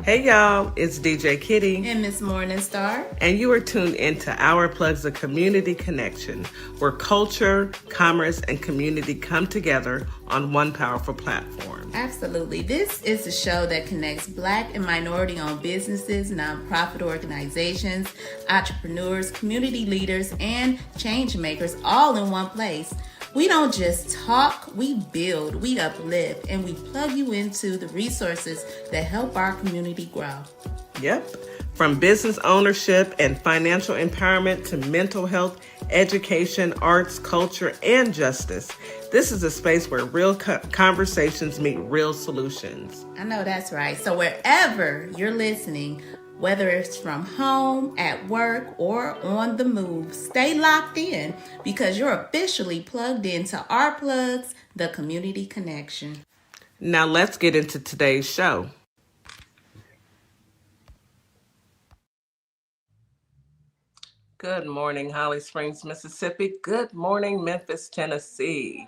Hey y'all, it's DJ Kitty. And Miss Morningstar. And you are tuned into Our Plugs, a community connection, where culture, commerce, and community come together on one powerful platform. Absolutely. This is a show that connects Black and minority-owned businesses, nonprofit organizations, entrepreneurs, community leaders, and change makers all in one place. We don't just talk, we build, we uplift, and we plug you into the resources that help our community grow. Yep. From business ownership and financial empowerment to mental health, education, arts, culture, and justice. This is a space where real conversations meet real solutions. I know that's right. So wherever you're listening, whether it's from home, at work, or on the move, stay locked in because you're officially plugged into Our Plugs, the community connection. Now let's get into today's show. Good morning, Holly Springs, Mississippi. Good morning, Memphis, Tennessee.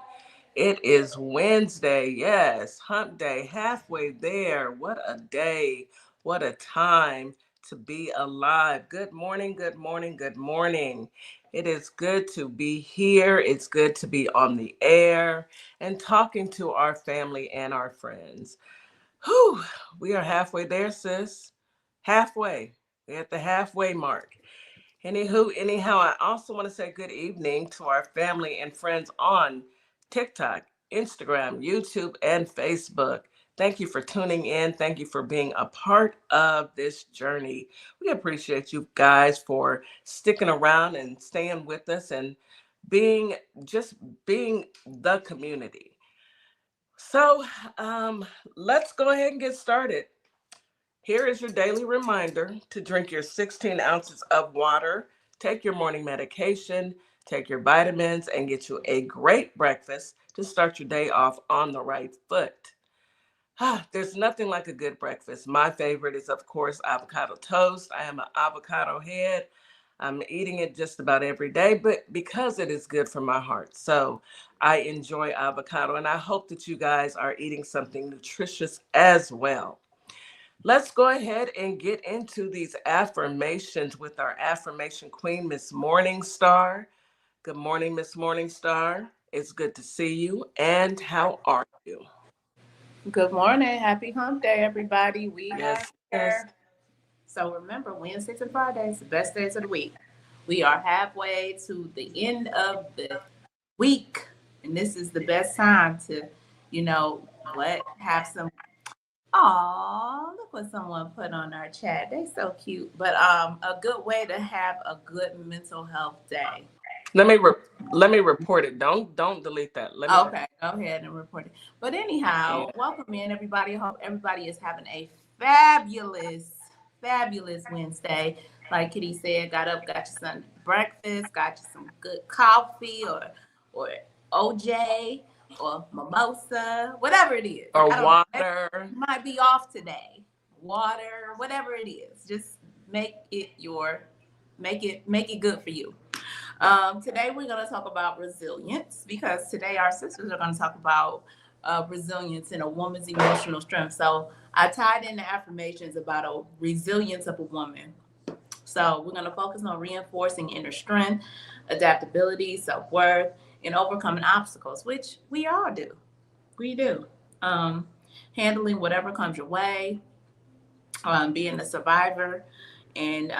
It is Wednesday. Yes, hump day, halfway there. What a day. What a time to be alive. Good morning, good morning, good morning. It is good to be here. It's good to be on the air and talking to our family and our friends. Whew, we are halfway there, sis. Halfway. We're at the halfway mark. Anyhow, I also want to say good evening to our family and friends on TikTok, Instagram, YouTube, and Facebook. Thank you for tuning in. Thank you for being a part of this journey. We appreciate you guys for sticking around and staying with us and being the community. So let's go ahead and get started. Here is your daily reminder to drink your 16 ounces of water, take your morning medication, take your vitamins, and get you a great breakfast to start your day off on the right foot. There's nothing like a good breakfast. My favorite is, of course, avocado toast. I am an avocado head. I'm eating it just about every day, but because it is good for my heart. So I enjoy avocado, and I hope that you guys are eating something nutritious as well. Let's go ahead and get into these affirmations with our affirmation queen, Miss Morningstar. Good morning, Miss Morningstar. It's good to see you. And how are you? Good morning. Happy hump day, everybody. We are Yes, yes. here. So remember, Wednesdays and Fridays, the best days of the week. We are halfway to the end of the week. And this is the best time to, have some. Aw, look what someone put on our chat. They so cute. But a good way to have a good mental health day. Let me let me report it. Don't delete that. Okay, go ahead and report it. But anyhow, welcome in everybody. Hope everybody is having a fabulous Wednesday. Like Kitty said, got up, got you some breakfast, got you some good coffee or OJ or mimosa, whatever it is. Or water. It might be off today. Water, whatever it is. Just make it good for you. Today we're going to talk about resilience because today our sisters are going to talk about resilience and a woman's emotional strength. So I tied in the affirmations about a resilience of a woman. So we're going to focus on reinforcing inner strength, adaptability, self-worth, and overcoming obstacles, which we all do. We do. Handling whatever comes your way, being a survivor, and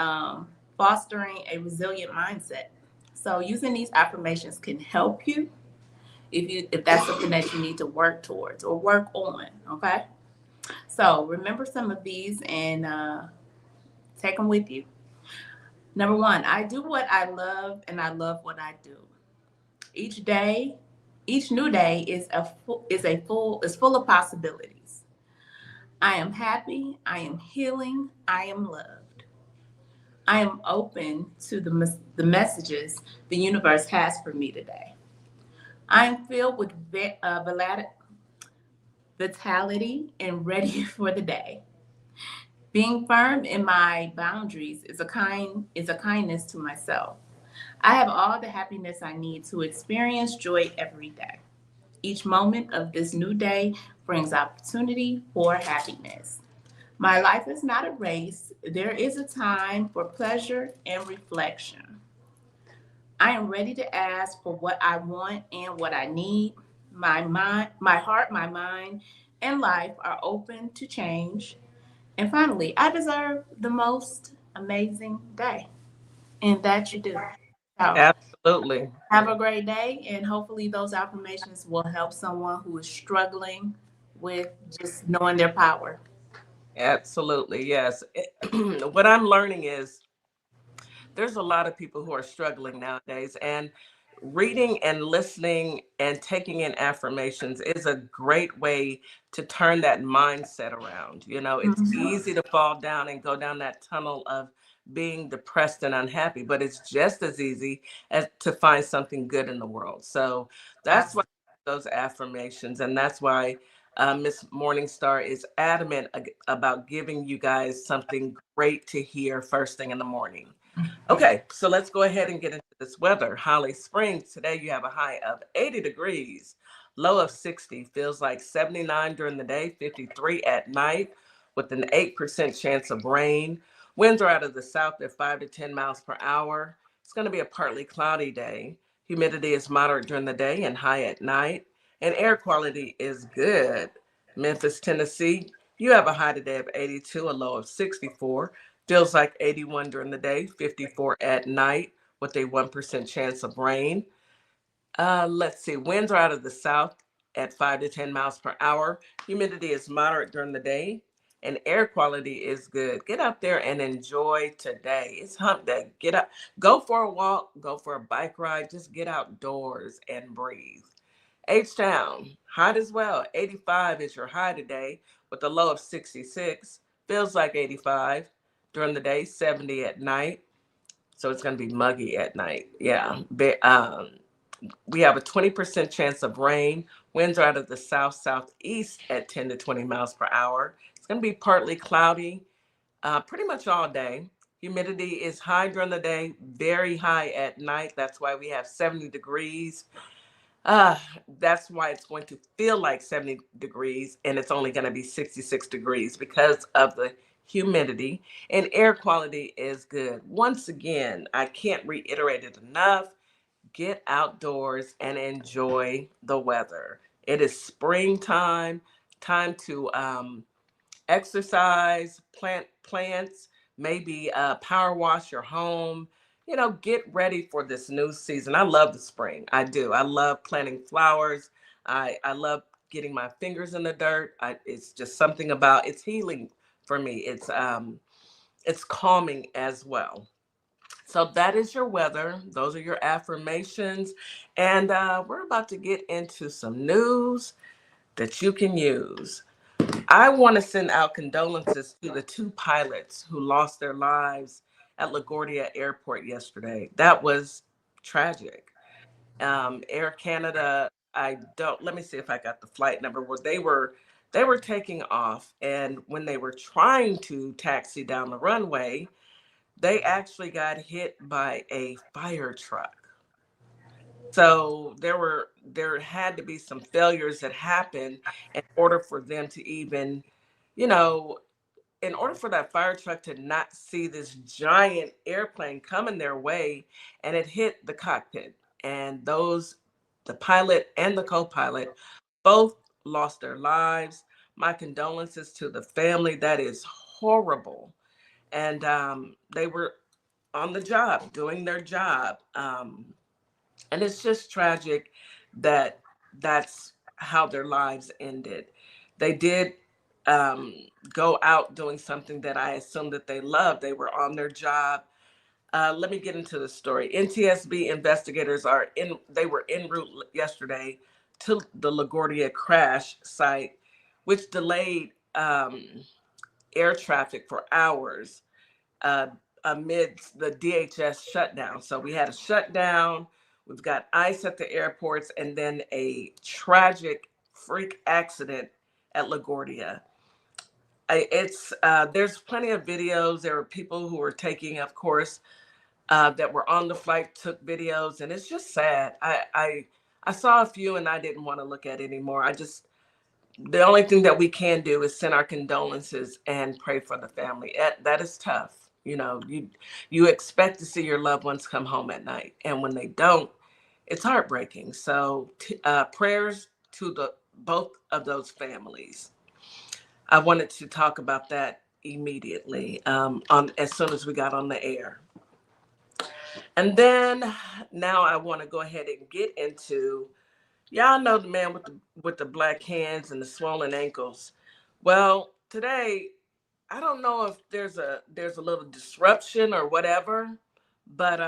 fostering a resilient mindset. So using these affirmations can help you if that's something that you need to work towards or work on, okay? So remember some of these and take them with you. Number 1, I do what I love and I love what I do. Each new day is full of possibilities. I am happy, I am healing, I am loved. I am open to the messages the universe has for me today. I am filled with vitality and ready for the day. Being firm in my boundaries is a kindness to myself. I have all the happiness I need to experience joy every day. Each moment of this new day brings opportunity for happiness. My life is not a race. There is a time for pleasure and reflection. I am ready to ask for what I want and what I need. My heart, my mind, and life are open to change. And finally, I deserve the most amazing day. And that you do. So Absolutely. have a great day, and hopefully those affirmations will help someone who is struggling with just knowing their power. Absolutely. Yes. What I'm learning is there's a lot of people who are struggling nowadays, and reading and listening and taking in affirmations is a great way to turn that mindset around. You know, it's Mhm. easy to fall down and go down that tunnel of being depressed and unhappy, but it's just as easy as to find something good in the world. So that's why those affirmations, and that's why Miss Morningstar is adamant about giving you guys something great to hear first thing in the morning. Okay, so let's go ahead and get into this weather. Holly Springs, today you have a high of 80 degrees, low of 60, feels like 79 during the day, 53 at night, with an 8% chance of rain. Winds are out of the south at 5 to 10 miles per hour. It's going to be a partly cloudy day. Humidity is moderate during the day and high at night, and air quality is good. Memphis, Tennessee, you have a high today of 82, a low of 64. Feels like 81 during the day, 54 at night, with a 1% chance of rain. Let's see, winds are out of the south at 5 to 10 miles per hour. Humidity is moderate during the day, and air quality is good. Get out there and enjoy today. It's hump day. Get up, go for a walk, go for a bike ride, just get outdoors and breathe. H Town, hot as well. 85 is your high today with a low of 66. Feels like 85 during the day, 70 at night. So it's going to be muggy at night. Yeah. We have a 20% chance of rain. Winds are out of the south southeast at 10 to 20 miles per hour. It's going to be partly cloudy pretty much all day. Humidity is high during the day, very high at night. That's why we have 70 degrees. Uh, that's why it's going to feel like 70 degrees and it's only going to be 66 degrees because of the humidity, and air quality is good. Once again, I can't reiterate it enough. Get outdoors and enjoy the weather. It is springtime, time to exercise, plant plants, maybe power wash your home. You know, get ready for this new season. I love the spring. I do. I love planting flowers. I love getting my fingers in the dirt. It's just something about it's healing for me. It's calming as well. So that is your weather. Those are your affirmations, and we're about to get into some news that you can use. I want to send out condolences to the two pilots who lost their lives at LaGuardia Airport yesterday. That was tragic. Air Canada, I don't, let me see if I got the flight number, where they were taking off, and when they were trying to taxi down the runway, they actually got hit by a fire truck. So there had to be some failures that happened in order for them to even, you know, in order for that fire truck to not see this giant airplane coming their way, and it hit the cockpit. And the pilot and the co-pilot both lost their lives. My condolences to the family. That is horrible. And they were on the job, doing their job. And it's just tragic that that's how their lives ended. They did um, go out doing something that I assume that they loved. They were on their job. Let me get into the story. NTSB investigators they were en route yesterday to the LaGuardia crash site, which delayed air traffic for hours uh, amidst the DHS shutdown. So we had a shutdown, we've got ice at the airports, and then a tragic freak accident at LaGuardia. There's plenty of videos. There were people who were taking, of course, that were on the flight took videos, and it's just sad. I saw a few and I didn't want to look at it anymore. the only thing that we can do is send our condolences and pray for the family. That is tough. You know, you expect to see your loved ones come home at night, and when they don't, it's heartbreaking. So prayers to the both of those families. I wanted to talk about that immediately on as soon as we got on the air. And then now I want to go ahead and get into, y'all know the man with the black hands and the swollen ankles. Well, today I don't know if there's a little disruption or whatever, but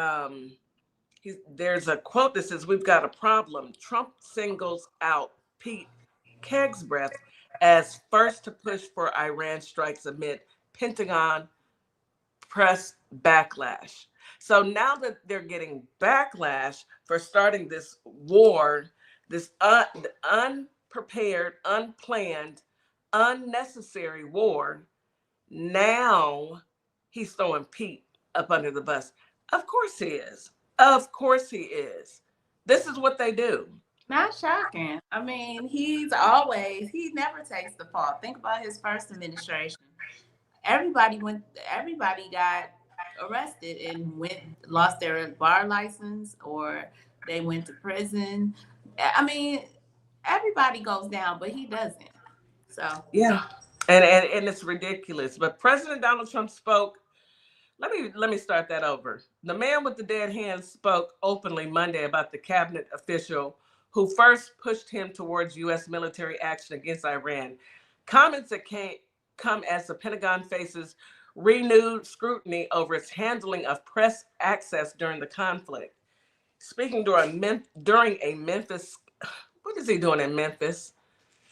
there's a quote that says, "We've got a problem." Trump singles out Pete Kegsbreth as first to push for Iran strikes amid Pentagon press backlash. So now that they're getting backlash for starting this war, this unprepared, unplanned, unnecessary war, now he's throwing Pete up under the bus. Of course he is. Of course he is. This is what they do. Not shocking. I mean, he never takes the fault. Think about his first administration. Everybody got arrested and lost their bar license, or they went to prison. I mean, everybody goes down, but he doesn't. So Yeah. And it's ridiculous. But President Donald Trump spoke. Let me start that over. The man with the dead hands spoke openly Monday about the cabinet official who first pushed him towards U.S. military action against Iran. Comments that come as the Pentagon faces renewed scrutiny over its handling of press access during the conflict. Speaking during a Memphis, what is he doing in Memphis?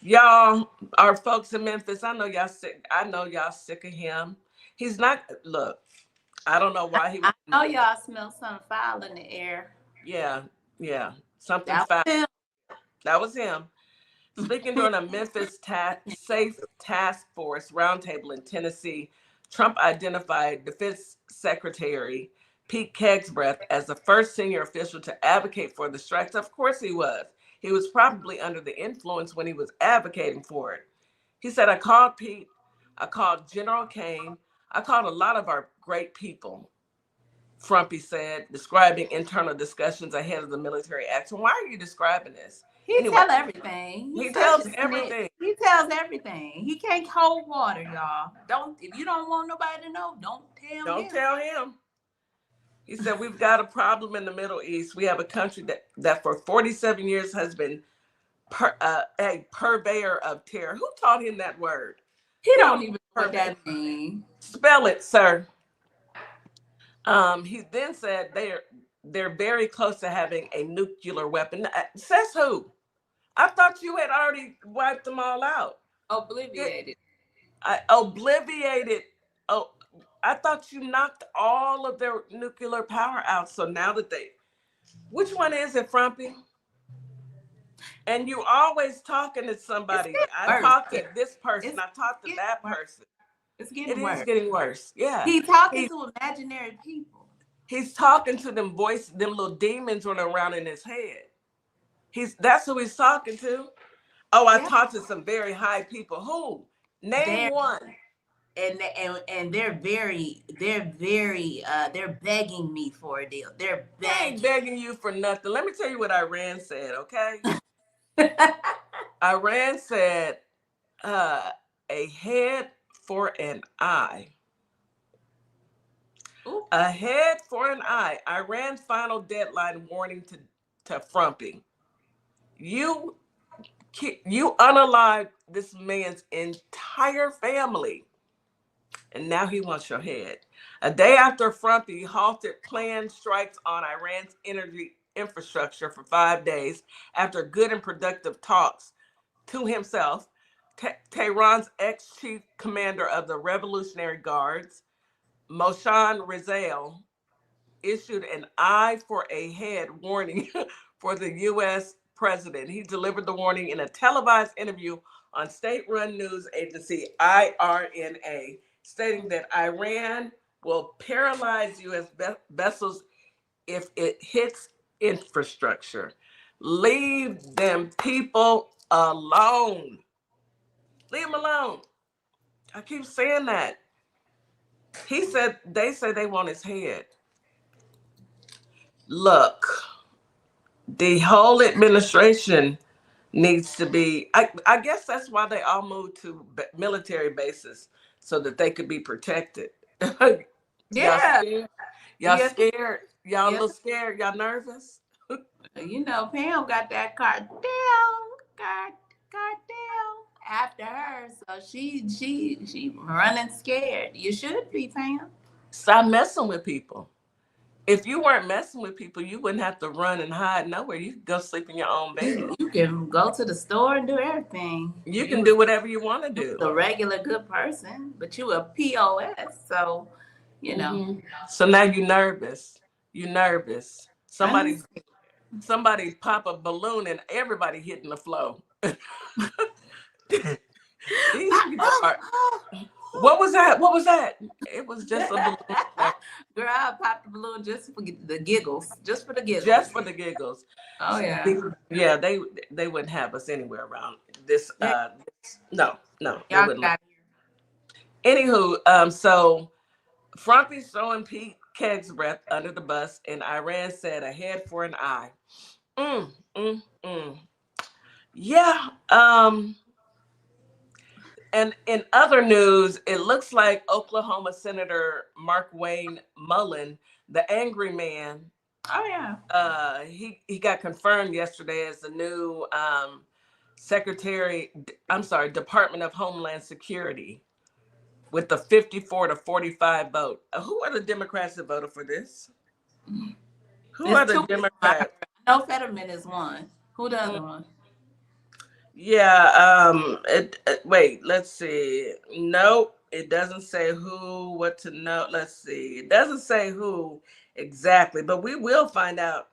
Y'all, our folks in Memphis, I know y'all sick. I know y'all sick of him. He's not. Look, I don't know why he I was. know y'all smell something foul in the air. Yeah, yeah, something That foul. was him. That was him. Speaking during a Memphis Safe Task Force roundtable in Tennessee, Trump identified Defense Secretary Pete Kegsbreth as the first senior official to advocate for the strikes. Of course he was. He was probably under the influence when he was advocating for it. He said, "I called Pete, I called General Kane, I called a lot of our great people," Frumpy said, describing internal discussions ahead of the military action. Why are you describing this? He Anyway, tell everything. he He's such tells a snitch. everything. He tells everything. He can't hold water, y'all. Don't If you don't want nobody to know, don't tell Don't him. tell him. He said, "We've got a problem in the Middle East. We have a country that for 47 years has been a purveyor of terror." Who taught him that word? He He don't don't know even know what purveyor. that means. Spell it, sir. He then said they're very close to having a nuclear weapon. Says who? I thought you had already wiped them all out. Obliviated. I obliviated. Oh, I thought you knocked all of their nuclear power out. So now that which one is it, Frumpy? And you always talking to It's somebody. getting I worse. talked to this person. It's I talked to getting that worse. person. It's It getting is worse. getting worse. Yeah. He talking He, to imaginary people. he's talking to them them little demons running around in his head. That's who he's talking to. Oh, I Yeah. talked to some very high people. Who? Name They're one. and they're begging me for a deal. They're They ain't begging. begging you for nothing. Let me tell you what Iran said, okay? Iran said, uh, a head for an eye. Ooh, A head for an eye. Iran's final deadline warning to Frumpy. You you unalived this man's entire family, and now he wants your head. A day after Frumpy halted planned strikes on Iran's energy infrastructure for 5 days after good and productive talks to himself, Tehran's ex-chief commander of the Revolutionary Guards, Moshan Rizal, issued an eye for a head warning for the U.S. president. He delivered the warning in a televised interview on state-run news agency IRNA, stating that Iran will paralyze U.S. vessels if it hits infrastructure. Leave them people alone. Leave him alone. I keep saying that. They say they want his head. Look, the whole administration needs to be, I guess that's why they all moved to military bases so that they could be protected. Y'all Yeah. scared? Y'all Yes. scared? Y'all a Yes. little scared? Y'all nervous? You know, Pam got that cartel after her, so she running scared. You should be, Pam. Stop messing with people. If you weren't messing with people, you wouldn't have to run and hide nowhere. You could go sleep in your own bed. You can go to the store and do everything. You can do whatever you want to You do. was a regular good person, but you a POS, so you know. Hmm. So now you're nervous. You're nervous. I'm Somebody pop a balloon and everybody hitting the floor. These people are. What was that? What was that? It was just a balloon, sir. Girl, I popped the balloon just for the giggles, just for the giggles. Just for the giggles. Oh yeah, Yeah, they wouldn't have us anywhere around this. yeah. No, no, they Y'all wouldn't. got Anywho, so Frumpy's throwing Pete Keg's breath under the bus, and Iran said a head for an eye. Mm, mm, mm. Yeah. And in other news, it looks like Oklahoma Senator Mark Wayne Mullen, the angry man, Oh yeah. he got confirmed yesterday as the new secretary. I'm sorry, Department of Homeland Security with the 54-45 vote. Who are the Democrats that voted for this? Who are It's the two. I Democrats? know Fetterman is one. Who the other one? Yeah, wait, let's see. Nope, it doesn't say who, what to know. Let's see. It doesn't say who exactly, but we will find out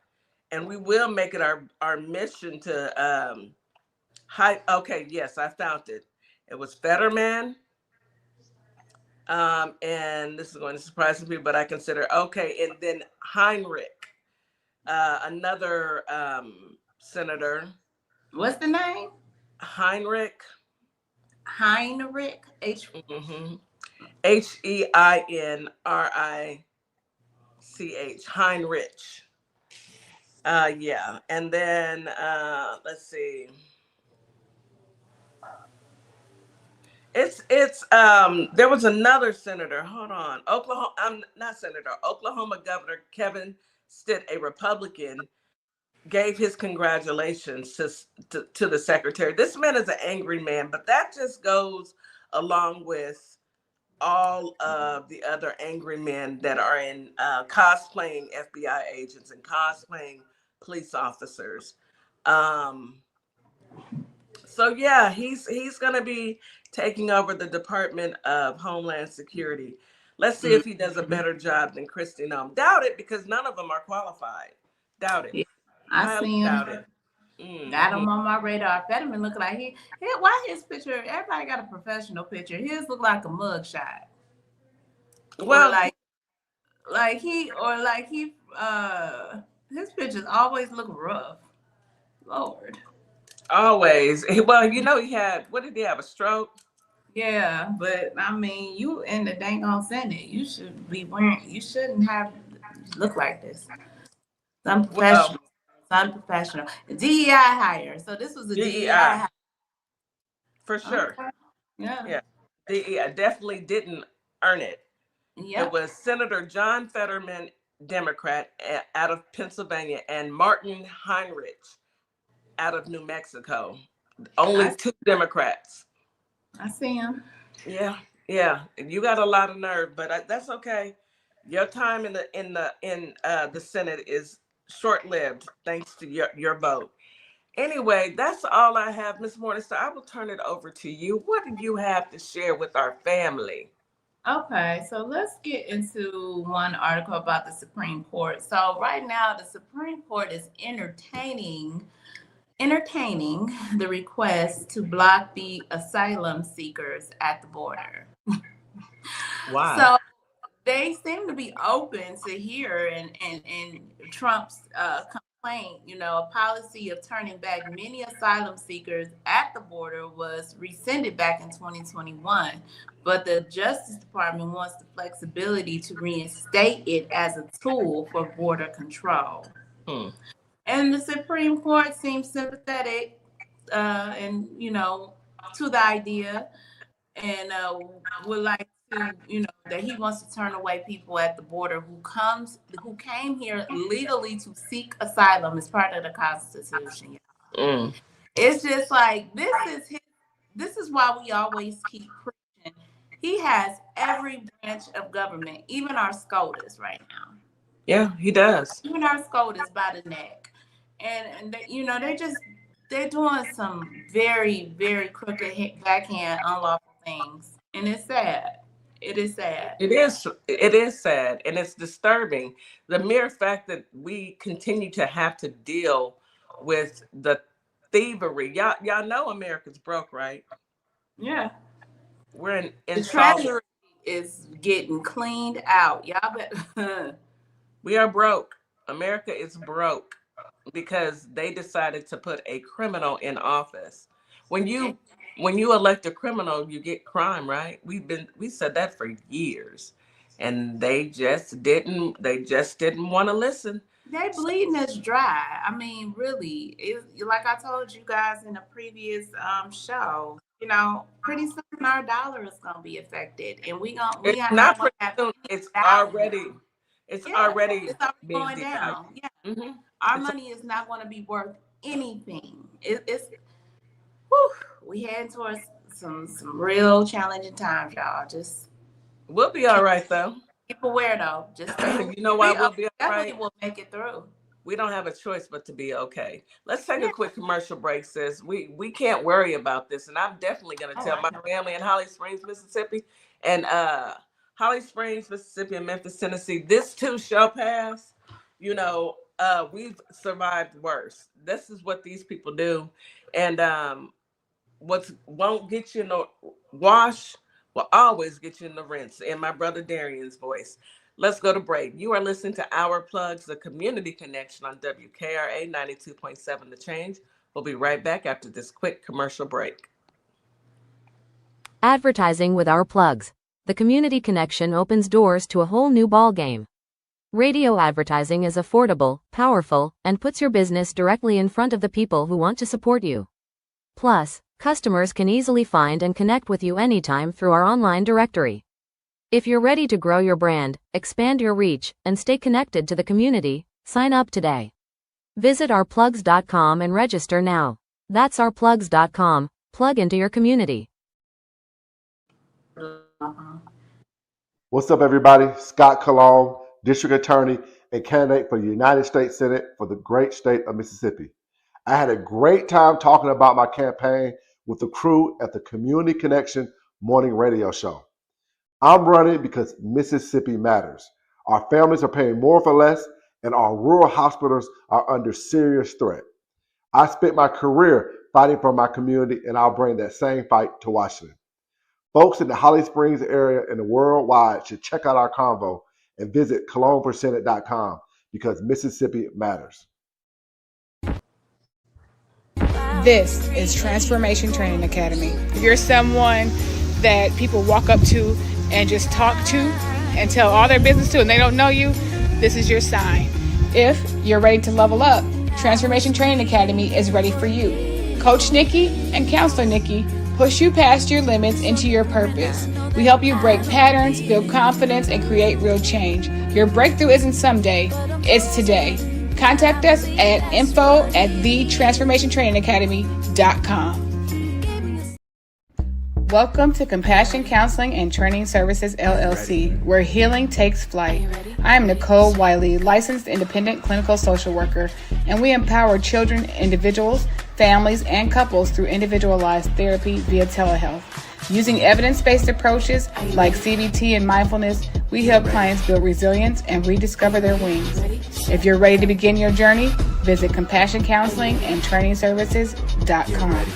and we will make it our mission to okay, yes, I found it. It was Fetterman. And this is going to surprise some people, but I consider okay, and then Heinrich, another senator. What's the name? Heinrich. Heinrich H. Mm-hmm. Heinrich. Heinrich. Yeah. And then let's see. It's there was another senator. Hold on. Oklahoma, I'm not senator. Oklahoma Governor Kevin Stitt, a Republican, gave his congratulations to the secretary. This man is an angry man, but that just goes along with all of the other angry men that are in cosplaying FBI agents and cosplaying police officers. Um, so yeah, he's gonna be taking over the Department of Homeland Security. Let's see if he does a better job than Christy Nome. Doubt it because none of them are qualified. Doubt it. Yeah, I Highly see him. doubt it. Got Hmm. him on my radar. Fetterman look like why his picture? Everybody got a professional picture. His look like a mug shot, or Well, like he his pictures always look rough. Lord. always. Well, you know, he had, what did he have? A stroke? Yeah, but I mean, you in the dang on Senate, you should be wearing. You shouldn't have look like this. It's Well, unprofessional. It's unprofessional. DEI hire. So this was a DEI DEI hire. for sure. Okay. Yeah. Yeah, DEI definitely didn't earn it. It Yep. was Senator John Fetterman, Democrat, out of Pennsylvania, and Martin Heinrich out of New Mexico. Only I two Democrats. I see him. Yeah, yeah. You got a lot of nerve, but that's okay. Your time in the Senate is short lived, thanks to your vote. Anyway, that's all I have, Miss Morningstar. I will turn it over to you. What do you have to share with our family? Okay, so let's get into one article about the Supreme Court. So right now, the Supreme Court is entertaining the request to block the asylum seekers at the border. Why? So they seem to be open to hear and Trump's complaint, a policy of turning back many asylum seekers at the border was rescinded back in 2021, but the Justice Department wants the flexibility to reinstate it as a tool for border control. And the Supreme Court seems sympathetic, and to the idea, and would like to, that he wants to turn away people at the border who came here legally to seek asylum as part of the Constitution. It's just like this is why we always keep preaching. He has every branch of government, even our SCOTUS right now. Yeah, he does. Even our SCOTUS by the neck, and they, they're doing some very, very crooked backhand unlawful things, and it's sad. It is sad. It is sad, and it's disturbing. The mere fact that we continue to have to deal with the thievery. Y'all know America's broke, right? Yeah. We're in the treasury is getting cleaned out. Y'all bet. We are broke. America is broke because they decided to put a criminal in office. When you elect a criminal, you get crime, right? We said that for years, and they just didn't want to listen. They bleeding us dry. I mean, really, like I told you guys in a previous show. Pretty soon our dollar is gonna be affected, and it's already going down. Yeah, our money is not going to be worth anything. We heading towards some real challenging times, y'all. We'll be all right though. Keep aware though. Just you know why we'll be all right. Definitely will make it through. We don't have a choice but to be okay. Let's take a quick commercial break, sis. We can't worry about this, and I'm definitely going to tell my family in Holly Springs, Mississippi, and Holly Springs, Mississippi, and Memphis, Tennessee. This too shall pass. We've survived worse. This is what these people do, and what won't get you in the wash will always get you in the rinse. In my brother Darian's voice. Let's go to break. You are listening to Our Plugs, the community connection on WKRA 92.7 The Change. We'll be right back after this quick commercial break. Advertising with Our Plugs. The community connection opens doors to a whole new ballgame. Radio advertising is affordable, powerful, and puts your business directly in front of the people who want to support you. Plus, customers can easily find and connect with you anytime through our online directory. If you're ready to grow your brand, expand your reach, and stay connected to the community, sign up today. Visit ourplugs.com and register now. That's ourplugs.com. Plug into your community. What's up, everybody? Scott Cologne, District Attorney and candidate for the United States Senate for the great state of Mississippi. I had a great time talking about my campaign with the crew at the Community Connection morning radio show. I'm running because Mississippi matters. Our families are paying more for less, and our rural hospitals are under serious threat. I spent my career fighting for my community, and I'll bring that same fight to Washington. Folks in the Holly Springs area and the worldwide should check out our convo and visit cologneforsenate.com because Mississippi matters. This is Transformation Training Academy. If you're someone that people walk up to and just talk to and tell all their business to and they don't know you, this is your sign. If you're ready to level up, Transformation Training Academy is ready for you. Coach Nikki and Counselor Nikki push you past your limits into your purpose. We help you break patterns, build confidence, and create real change. Your breakthrough isn't someday, it's today. Contact us at info@thetransformationtrainingacademy.com. Welcome to Compassion Counseling and Training Services, LLC, where healing takes flight. I am Nicole Wiley, licensed independent clinical social worker, and we empower children, individuals, families, and couples through individualized therapy via telehealth. Using evidence-based approaches like CBT and mindfulness, we help clients build resilience and rediscover their wings. If you're ready to begin your journey, visit CompassionCounselingandTrainingServices.com.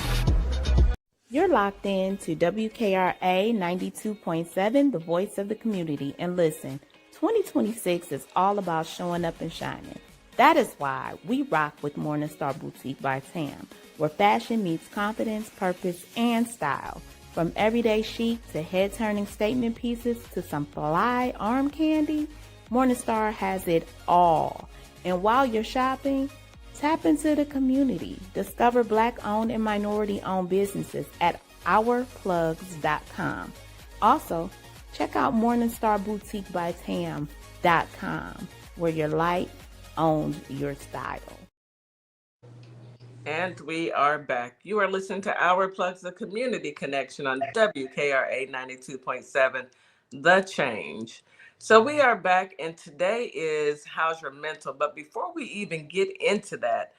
You're locked in to WKRA 92.7, the voice of the community. And listen, 2026 is all about showing up and shining. That is why we rock with Morningstar Boutique by Tam, where fashion meets confidence, purpose, and style. From everyday chic to head-turning statement pieces to some fly arm candy, Morningstar has it all. And while you're shopping, tap into the community. Discover Black-owned and minority-owned businesses at ourplugs.com. Also, check out MorningstarBoutiqueByTam.com, where your light owns your style. And we are back. You are listening to Our Plugs, the community connection on WKRA 92.7, The Change. So we are back, and today is How's Your Mental? But before we even get into that,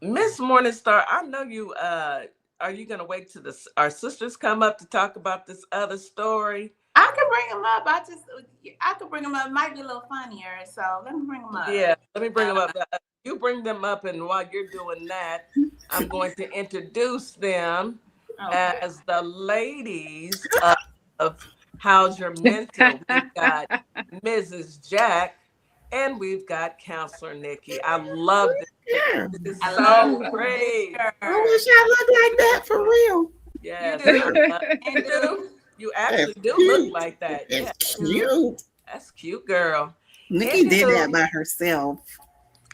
Miss Morningstar, I know you, are you going to wait till our sisters come up to talk about this other story? I can bring them up. I could bring them up. It might be a little funnier, so let me bring them up. Yeah, let me bring them up. You bring them up, and while you're doing that, I'm going to introduce them as the ladies of How's Your Mental. We've got Mrs. Jack, and we've got Counselor Nikki. I love this. This is so great. I wish I looked like that for real. Yes, You do. You actually do look like that. That's cute. That's cute, girl. Nikki did that by herself.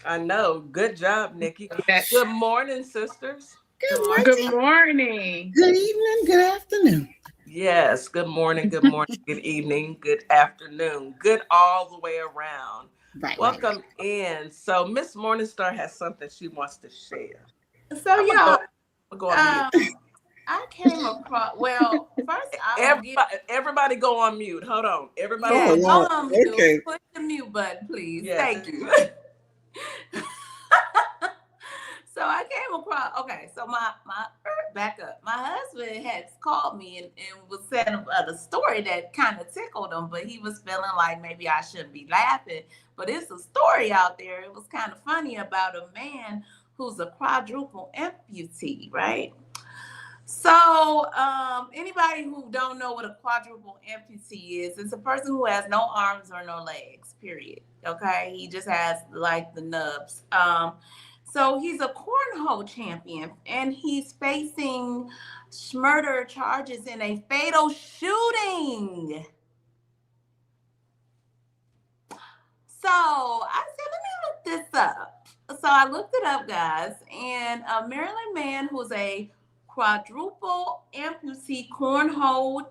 I know. Good job, Nikki. Yes. Good morning, sisters. Good morning. Good morning. Good evening. Good afternoon. Yes. Good morning. Good morning. Good evening. Good afternoon. Good all the way around. Right. Welcome in. So Miss Morningstar has something she wants to share. So y'all, Go on mute. I came across. Well, first Everybody go on mute. Hold on. Everybody. Yeah, Oh, wow. Okay. push the mute button, please. Yes. Thank you. So I came across. Okay, so my back up. My husband had called me and was saying about a story that kind of tickled him, but he was feeling like maybe I shouldn't be laughing. But it's a story out there. It was kind of funny about a man who's a quadruple amputee, right? So anybody who don't know what a quadruple amputee is, it's a person who has no arms or no legs, period. Okay, he just has like the nubs. So he's a cornhole champion, and he's facing murder charges in a fatal shooting. So I said, let me look this up. So I looked it up, guys, and a Maryland man who's a quadruple amputee cornhole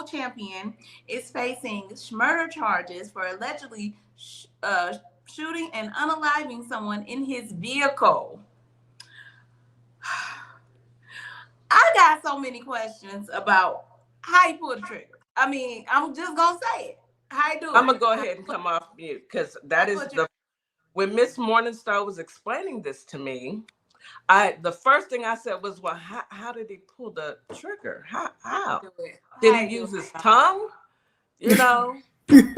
champion is facing murder charges for allegedly shooting and unaliving someone in his vehicle. I got so many questions about how he pulled the trigger. I mean, I'm just gonna say it. How you do it? I'm gonna go ahead and come off mute because that is when Miss Morningstar was explaining this to me. The first thing I said was, well, how did he pull the trigger? How? Did he use his tongue? You know, you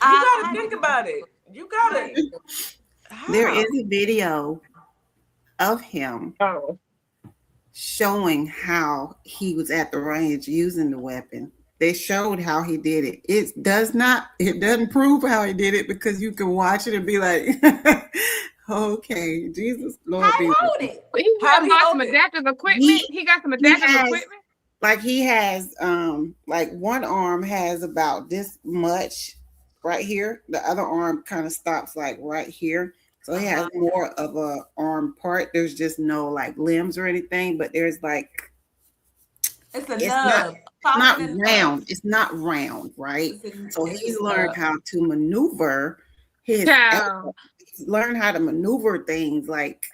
gotta think about it. You gotta. There is a video of him showing how he was at the range using the weapon. They showed how he did it. It doesn't prove how he did it because you can watch it and be like, okay, Jesus, Lord. How hold it? He got some adaptive equipment. He got some adaptive equipment. Like he has, like one arm has about this much right here. The other arm kind of stops like right here. So he has more of a arm part. There's just no like limbs or anything, but there's like it's nub. Not round. It's not round, right? So he's learned how to maneuver his learn how to maneuver things like,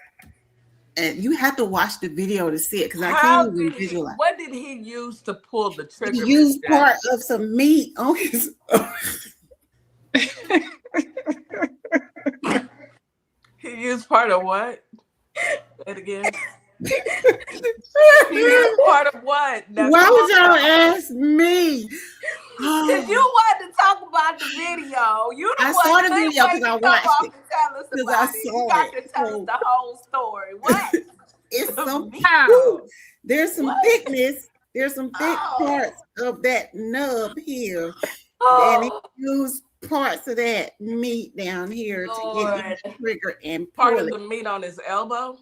and you have to watch the video to see it because I can't even visualize. What did he use to pull the trigger? He used part of some meat on his. He used part of what? Say it again. He used part of what? Why would y'all ask me? If you wanted to talk about the video, I saw the video because I watched it. Because I saw it. You got to tell us the whole story. What? It's some there's some thickness. There's some thick parts of that nub here. And he used parts of that meat down here to get the trigger and Part pull of it. the meat on his elbow.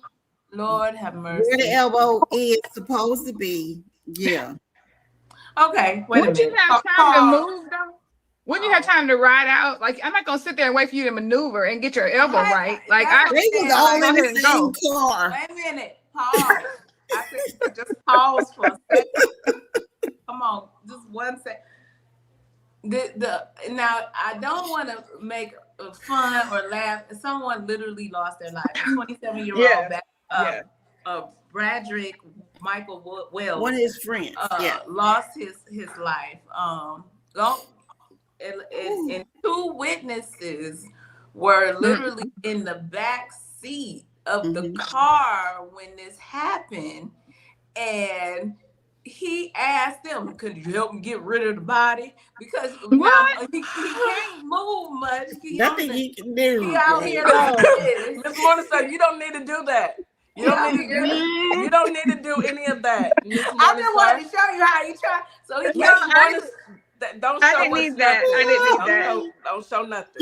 Lord have Where the mercy. elbow is supposed to be. Yeah. Okay, wait a Wouldn't you minute. have time to move though? Wouldn't you have time to ride out? Like, I'm not gonna sit there and wait for you to maneuver and get your elbow right. Like, They was all in the same car. Wait a minute. Pause. I said just pause for a second. Come on, just 1 second. Now I don't want to make fun or laugh. Someone literally lost their life. A 27-year-old Bradrick Michael Wells, one of his friends, lost his life. And two witnesses were literally in the back seat of the car when this happened, and he asked them, "Could you help me get rid of the body?" Because now he can't move much. Nothing he can do. He out here Miss Morningstar, you don't need to do that. You don't need to do any of that. I just wanted to show you how he tried. So he don't I show didn't us need that. nothing. I didn't need that. Don't show nothing.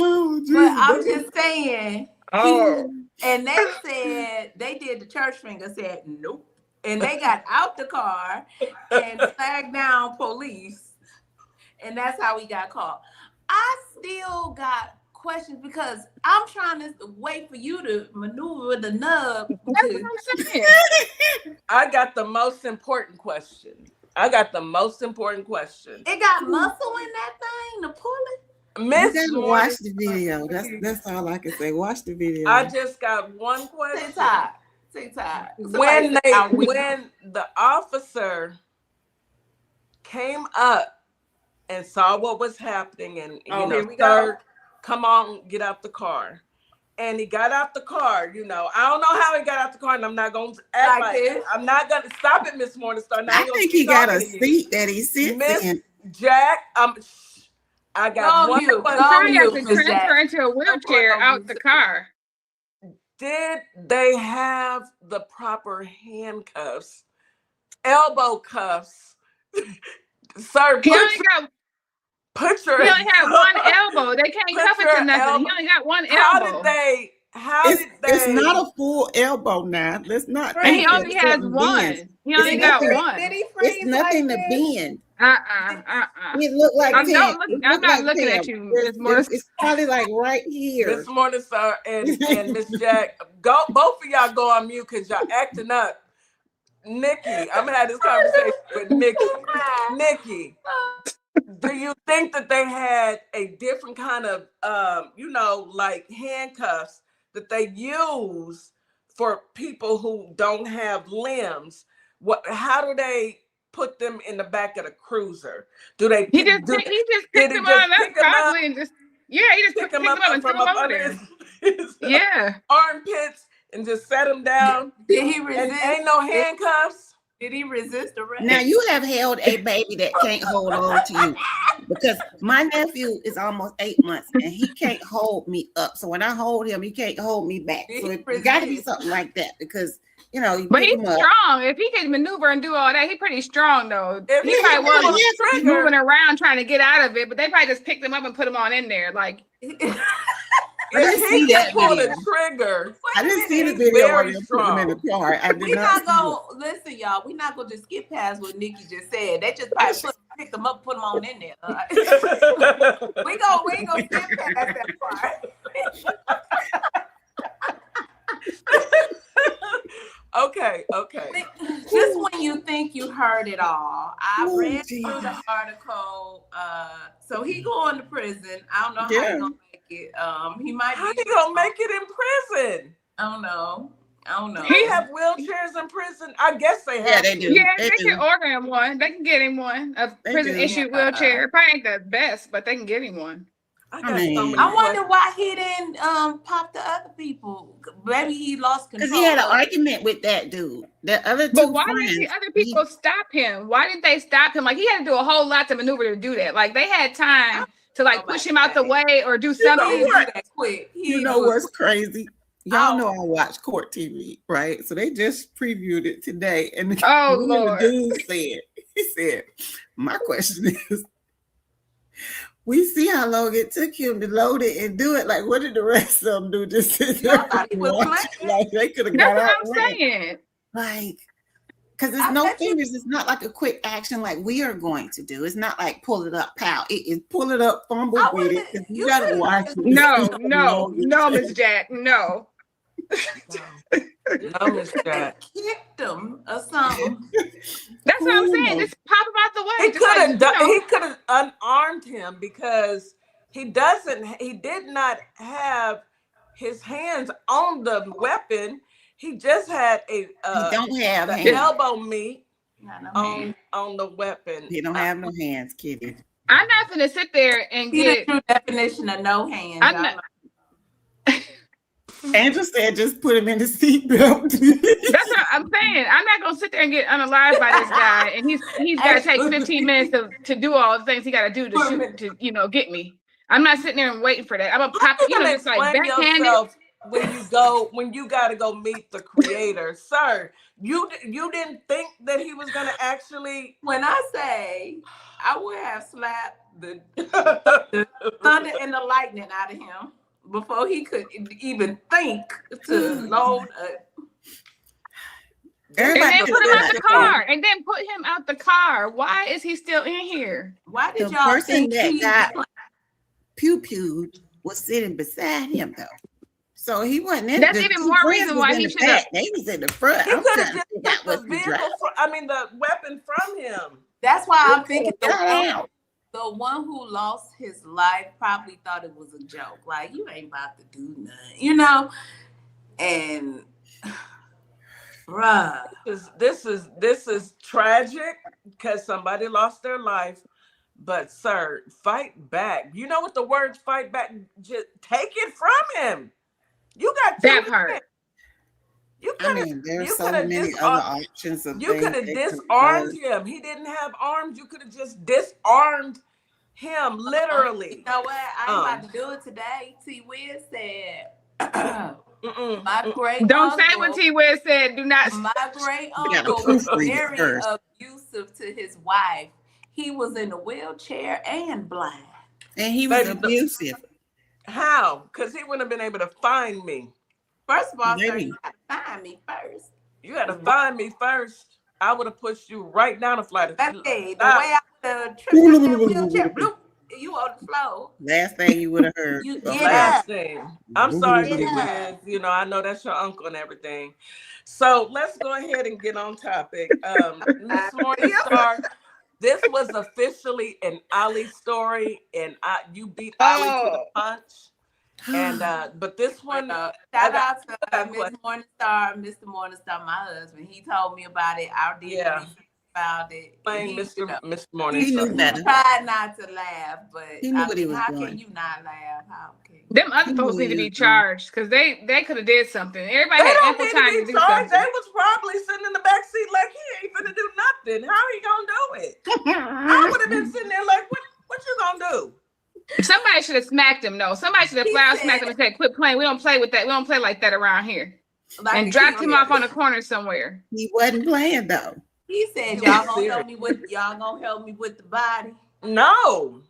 But I'm just saying. Oh. And they said they did the church finger, said nope. And they got out the car and flagged down police. And that's how we got caught. I still got questions because I'm trying to wait for you to maneuver the nub. That's what I'm saying. I got the most important question. It got muscle in that thing to pull it. Miss, watch the video. That's all I can say. Watch the video. I just got one question. TikTok. When the officer came up and saw what was happening, and here we sir, go. come on, get out the car. And he got out the car, I don't know how he got out the car, and I'm not going to act like it. I'm not going to stop it, Miss Morningstar. I think he got a seat that he sits in. Miss Jack, I got one question. Probably have to transfer into a wheelchair out the car. Did they have the proper handcuffs, elbow cuffs? Sir, he only had one elbow. They can't cuff it to nothing. He only got one elbow. How did they? It's not a full elbow now. Let's not. And he only has one. He only got one. It's nothing to bend. It looked like I'm not looking at you, Miss Morris. It's probably like right here. Miss Morningstar and Miss Jack, both of y'all go on mute because y'all acting up. Nikki, I'm gonna have this conversation with Nikki. Nikki, do you think that they had a different kind of, like handcuffs that they use for people who don't have limbs? How do they put them in the back of the cruiser? Do they? He just picked them up probably and just he just picked them up and threw them over there. His armpits and just set them down. Did he resist? And ain't no handcuffs. Did he resist arrest? Now you have held a baby that can't hold on to you, because my nephew is almost 8 months and he can't hold me up. So when I hold him, he can't hold me back. So it got to be something like that, because but he's strong. If he can maneuver and do all that, he's pretty strong though. He probably was moving around trying to get out of it, but they probably just picked him up and put him on in there. Like I didn't see that video. Trigger. I didn't see the video where they put him in the car. We're not gonna listen, y'all. We're not gonna just skip past what Nikki just said. They just probably picked them up, put them on in there. We ain't gonna skip past that part. Okay. Just when you think you heard it all, I read through the article. So he going to prison. I don't know how he's gonna make it. He might. How he gonna make it in prison? I don't know. He have wheelchairs in prison. I guess they have. Yeah, they do. Yeah, they can order him one. They can get him one. A prison issued wheelchair. Probably ain't the best, but they can get him one. I wonder why he didn't pop the other people. Maybe he lost control. Because he had an argument with that dude. The other two. But why didn't the other people stop him? Why didn't they stop him? Like, he had to do a whole lot to maneuver to do that. Like, they had time to push him out the way or do something. You know what's crazy? Y'all know I watch Court TV, right? So they just previewed it today, and the dude said, my question is, we see how long it took him to load it and do it. Like, what did the rest of them do? Just sit there Nobody and was watch it? Like, they could have That's got out. what I'm saying. Like, because it's I no bet you- fingers. It's not like a quick action like we are going to do. It's not like pull it up, pow. It is pull it up, fumble I with it. would've- 'Cause you you gotta could've- watch it. No, Miss Jack, no. No, Miss Jack. kicked him or something. That's what I'm saying. Ooh. Just pop him out the way. He Just could have like, done. you know. He could have unarmed him because he doesn't. He did not have his hands on the weapon. He just had a He don't have the hands. elbow meet Not no hand. on the weapon. He don't have no hands, Kitty. I'm not gonna sit there and See get. the true definition of no hands. I'm y'all not- know. Angela said just put him in the seatbelt. That's what I'm saying. I'm not gonna sit there and get unalived by this guy, and he's got to take 15 minutes to do all the things he got to do to shoot to get me. I'm not sitting there and waiting for that. I'm gonna pop, just like Explain backhanded. yourself when you got to go meet the creator, sir. You didn't think that he was gonna actually. When I say I would have slapped the thunder and the lightning out of him before he could even think to load And then Everybody put him out the car. And then put him out the car. Why is he still in here? Why did the y'all person think that he got pew-pewed was sitting beside him though. So he wasn't in. That's the even two more friends reason was why in he the should've- back. They was in the front. He I'm could trying have to just figure out took the what he vehicle. driving. The weapon from him. That's why I'm thinking Got out. the one who lost his life probably thought it was a joke. Like, you ain't about to do nothing, And bruh. This is tragic because somebody lost their life. But sir, fight back. You know what the words fight back? Just take it from him. You got That two part. hands. You I could mean, have. there's You so could have many other options of You things could have they could've disarmed done. him. He didn't have arms. You could have just disarmed him, literally. You know what? I ain't about to do it today. T. Wiz said, my great Don't uncle, say what T. Wiz said. Do not. my great gotta uncle was proofread it very first. abusive to his wife. He was in a wheelchair and blind. And he was Baby, abusive. How? Because he wouldn't have been able to find me. First of all, sir, Maybe. you gotta find me first. You had to find me first. I would have pushed you right down a flight of That's it. The way Stop. I tripped in that wheelchair, bloop, you on the floor. Last thing you would have heard. You of get her. Last thing. I'm sorry, Get T. up. Wiz. I know that's your uncle and everything. So let's go ahead and get on topic. Miss Morningstar, this was officially an Ali story, and you beat Ali to the punch. And but this one, Shout I out to got Miss Morningstar, Mr. Morningstar, my husband. He told me about it. I did Yeah. about it. playing He, Mr. Mr. He knew Morningstar. better. tried not to laugh, but He knew what he was how doing. can you not laugh? How can you? Them other He folks knew need to he be was doing. charged because they could have did something. Everybody They had don't ample need time to to be do charged. They something. was probably sitting in the back seat like he ain't finna do nothing. How he gonna do it? I would have been sitting there like, what you gonna do? Somebody should have smacked him. No, somebody should have He flower said- smacked him and said, "Quit playing. We don't play with that. We don't play like that around here." Like And a dropped kid. him off on the corner somewhere. He wasn't playing though. He said, He "Y'all was gonna serious. help me with the body." No,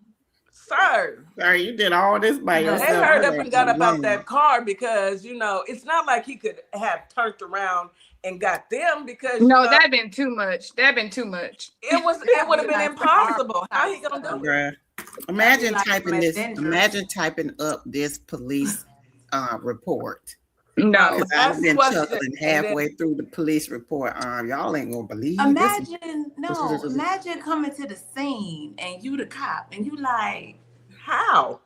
sir. Sorry, you did all this by No, yourself. They heard I up got and got some up out blame. that car because it's not like he could have turned around and got them because No, that'd been too much. That'd been too much. it would have been impossible. How he gonna do it? Bruh. Imagine Like typing this. dangerous. Imagine typing up this police report. No. Because That's I've been question. chuckling And then- halfway through the police report. Y'all ain't gonna believe this. Imagine coming to the scene and you the cop and you like, How?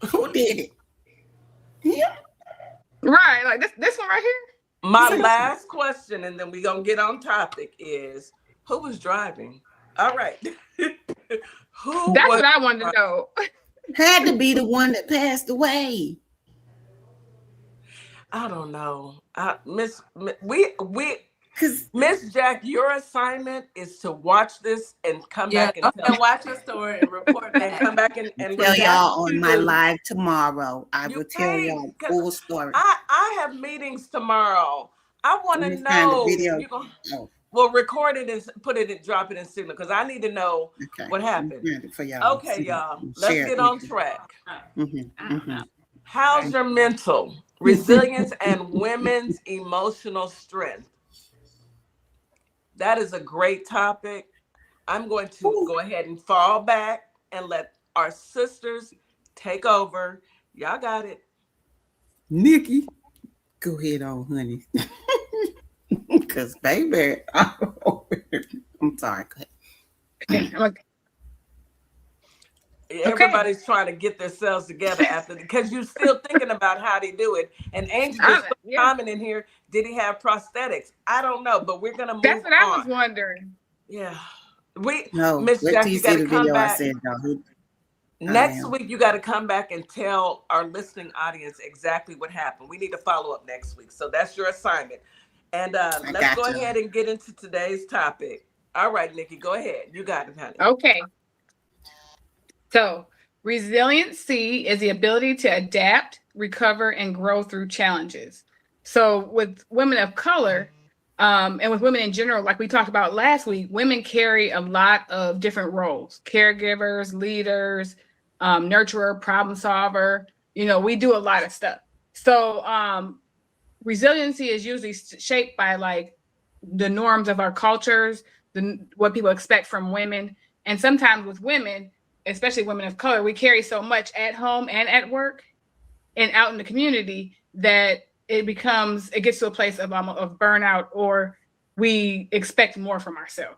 Who did it? Him? Right, like this one right here. My last question, and then we gonna get on topic, is who was driving? All right. Who That's was what I wanted to know. Had to be the one that passed away. I don't know. Miss Cause Jack, your assignment is to watch this and come back and tell watch your story and report and back. come back and tell redact y'all on my you. live tomorrow. I You will tell can't, y'all 'cause full story. I have meetings tomorrow. I want to Let me find the know. video. You gonna- Oh, Well, record it and put it and drop it in Signal because I need to know Okay. what happened. For y'all. Okay, y'all, let's Share it get with on you. track. Mm-hmm. How's your mental resilience and women's emotional strength? That is a great topic. I'm going to go ahead and fall back and let our sisters take over. Y'all got it. Nikki, go ahead on, honey. Because, baby, I'm sorry. Go ahead. Okay. Okay. Everybody's trying to get themselves together after because you're still thinking about how they do it. And Angel just put a Yeah. comment in here. Did he have prosthetics? I don't know, but we're gonna That's move what I was on. wondering. Yeah. No, Miss wait till Jack, you you see gotta the come video I back. said, y'all. I Next am. week you gotta come back and tell our listening audience exactly what happened. We need to follow up next week. So that's your assignment. And I let's got go you. ahead and get into today's topic. All right, Nikki, go ahead. You got it, honey. Okay. So, resiliency is the ability to adapt, recover, and grow through challenges. So, with women of color, and with women in general, like we talked about last week, women carry a lot of different roles: caregivers, leaders, nurturer, problem solver. We do a lot of stuff. So, resiliency is usually shaped by like the norms of our cultures, what people expect from women. And sometimes with women, especially women of color, we carry so much at home and at work and out in the community that it gets to a place of burnout, or we expect more from ourselves.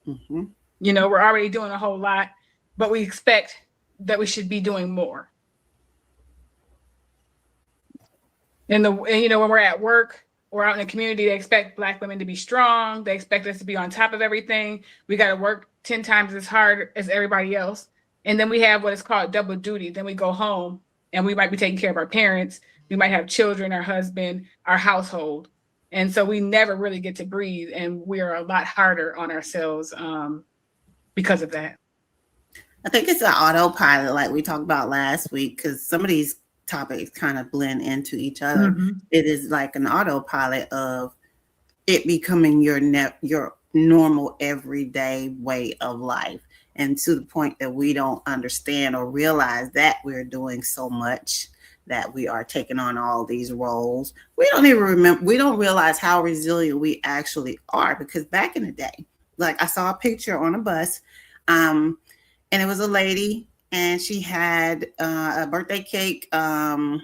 Mm-hmm. We're already doing a whole lot, but we expect that we should be doing more. And when we're at work or out in the community, they expect Black women to be strong. They expect us to be on top of everything. We got to work 10 times as hard as everybody else. And then we have what is called double duty. Then we go home and we might be taking care of our parents. We might have children, our husband, our household. And so we never really get to breathe. And we're a lot harder on ourselves because of that. I think it's an autopilot, like we talked about last week, because some of these topics kind of blend into each other. Mm-hmm. It is like an autopilot of it becoming your normal everyday way of life, and to the point that we don't understand or realize that we're doing so much, that we are taking on all these roles. We don't even remember, we don't realize how resilient we actually are, because back in the day, like I saw a picture on a bus, and it was a lady, and she had a birthday cake, the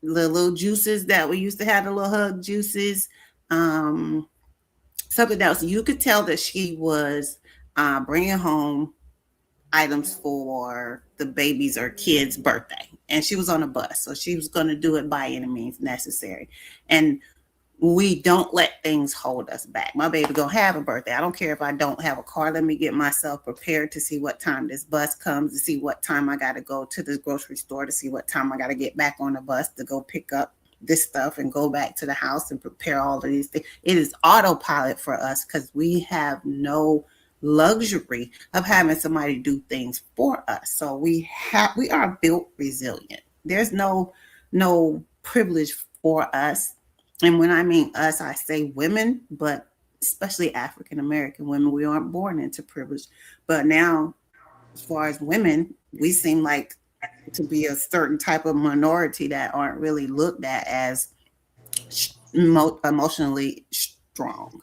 little juices that we used to have, the little hug juices, something else. You could tell that she was bringing home items for the baby's or kid's birthday, and she was on a bus, so she was going to do it by any means necessary. And we don't let things hold us back. My baby gonna have a birthday. I don't care if I don't have a car. Let me get myself prepared to see what time this bus comes, to see what time I got to go to the grocery store, to see what time I got to get back on the bus to go pick up this stuff and go back to the house and prepare all of these things. It is autopilot for us because we have no luxury of having somebody do things for us. So we are built resilient. There's no privilege for us. And when I mean us, I say women, but especially African American women. We aren't born into privilege. But now, as far as women, we seem like to be a certain type of minority that aren't really looked at as emotionally strong.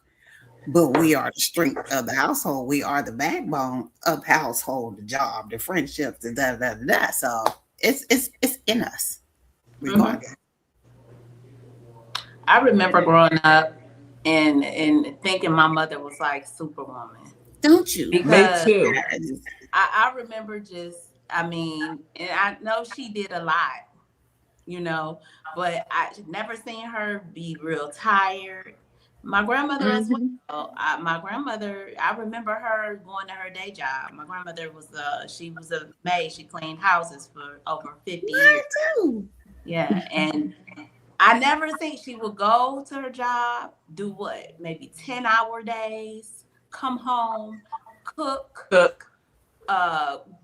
But we are the strength of the household. We are the backbone of the household, the job, the friendships, the da da da da. So it's in us, regardless. Mm-hmm. I remember growing up and thinking my mother was like Superwoman. Don't you? Because Me too. I remember and I know she did a lot, but I never seen her be real tired. My grandmother as well. I remember her going to her day job. My grandmother she was a maid. She cleaned houses for over 50 years. Too. Yeah, and I never think she would go to her job, do what? Maybe 10-hour days, come home, cook,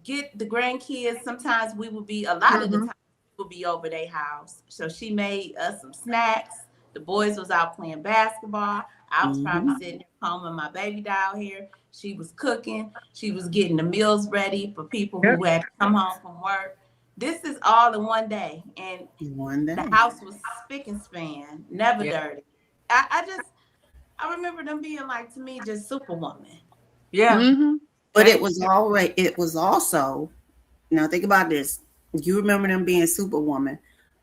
get the grandkids. Sometimes we would be, a lot of the time, we would be over their house. So she made us some snacks. The boys was out playing basketball. I was probably sitting home with my baby doll here. She was cooking. She was getting the meals ready for people who had to come home from work. This is all in one day. And the house was spick and span, never dirty. I remember them being like, to me, just superwoman. Yeah. But it was also, now think about this. You remember them being superwoman,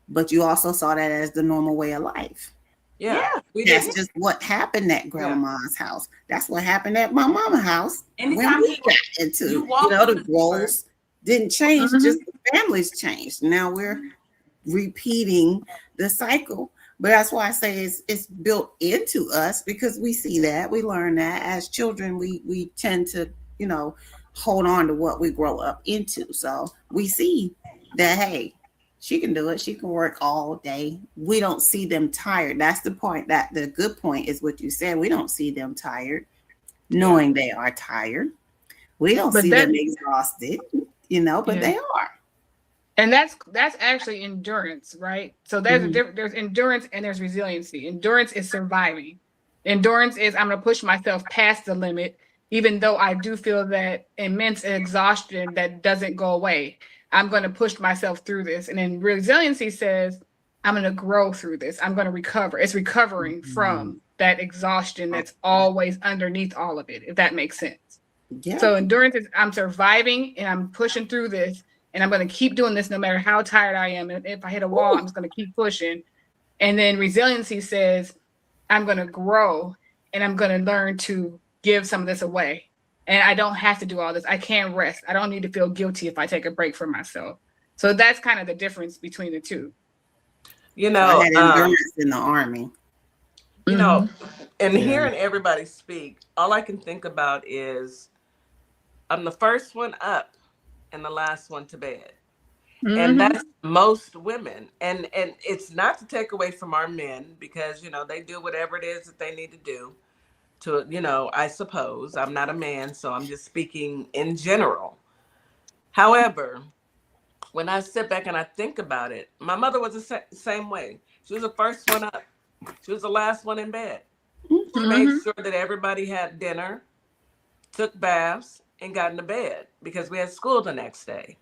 but you also saw that as the normal way of life. Yeah. That's just what happened at grandma's house. That's what happened at my mama's house. Anytime when we got into, the roles didn't change, just the families changed. Now we're repeating the cycle. But that's why I say it's built into us, because we see that, we learn that as children. We tend to, hold on to what we grow up into. So we see that, hey, she can do it. She can work all day. We don't see them tired. That's the point. That the good point is what you said. We don't see them tired, knowing they are tired. We don't see them exhausted, but they are. And that's actually endurance, right? So there's endurance and there's resiliency. Endurance is surviving. Endurance is, I'm going to push myself past the limit, even though I do feel that immense exhaustion that doesn't go away. I'm going to push myself through this. And then resiliency says, I'm going to grow through this. I'm going to recover. It's recovering from that exhaustion that's always underneath all of it, if that makes sense. Yeah. So endurance is, I'm surviving and I'm pushing through this, and I'm going to keep doing this no matter how tired I am. And if I hit a wall, I'm just going to keep pushing. And then resiliency says, I'm going to grow and I'm going to learn to give some of this away. And I don't have to do all this. I can rest. I don't need to feel guilty if I take a break for myself. So that's kind of the difference between the two. I had endurance in the Army. And hearing everybody speak, all I can think about is I'm the first one up and the last one to bed. And that's most women. And it's not to take away from our men, because, they do whatever it is that they need to do to, I suppose. I'm not a man, so I'm just speaking in general. However, when I sit back and I think about it, my mother was the same way. She was the first one up. She was the last one in bed. She made sure that everybody had dinner, took baths, and got into bed because we had school the next day.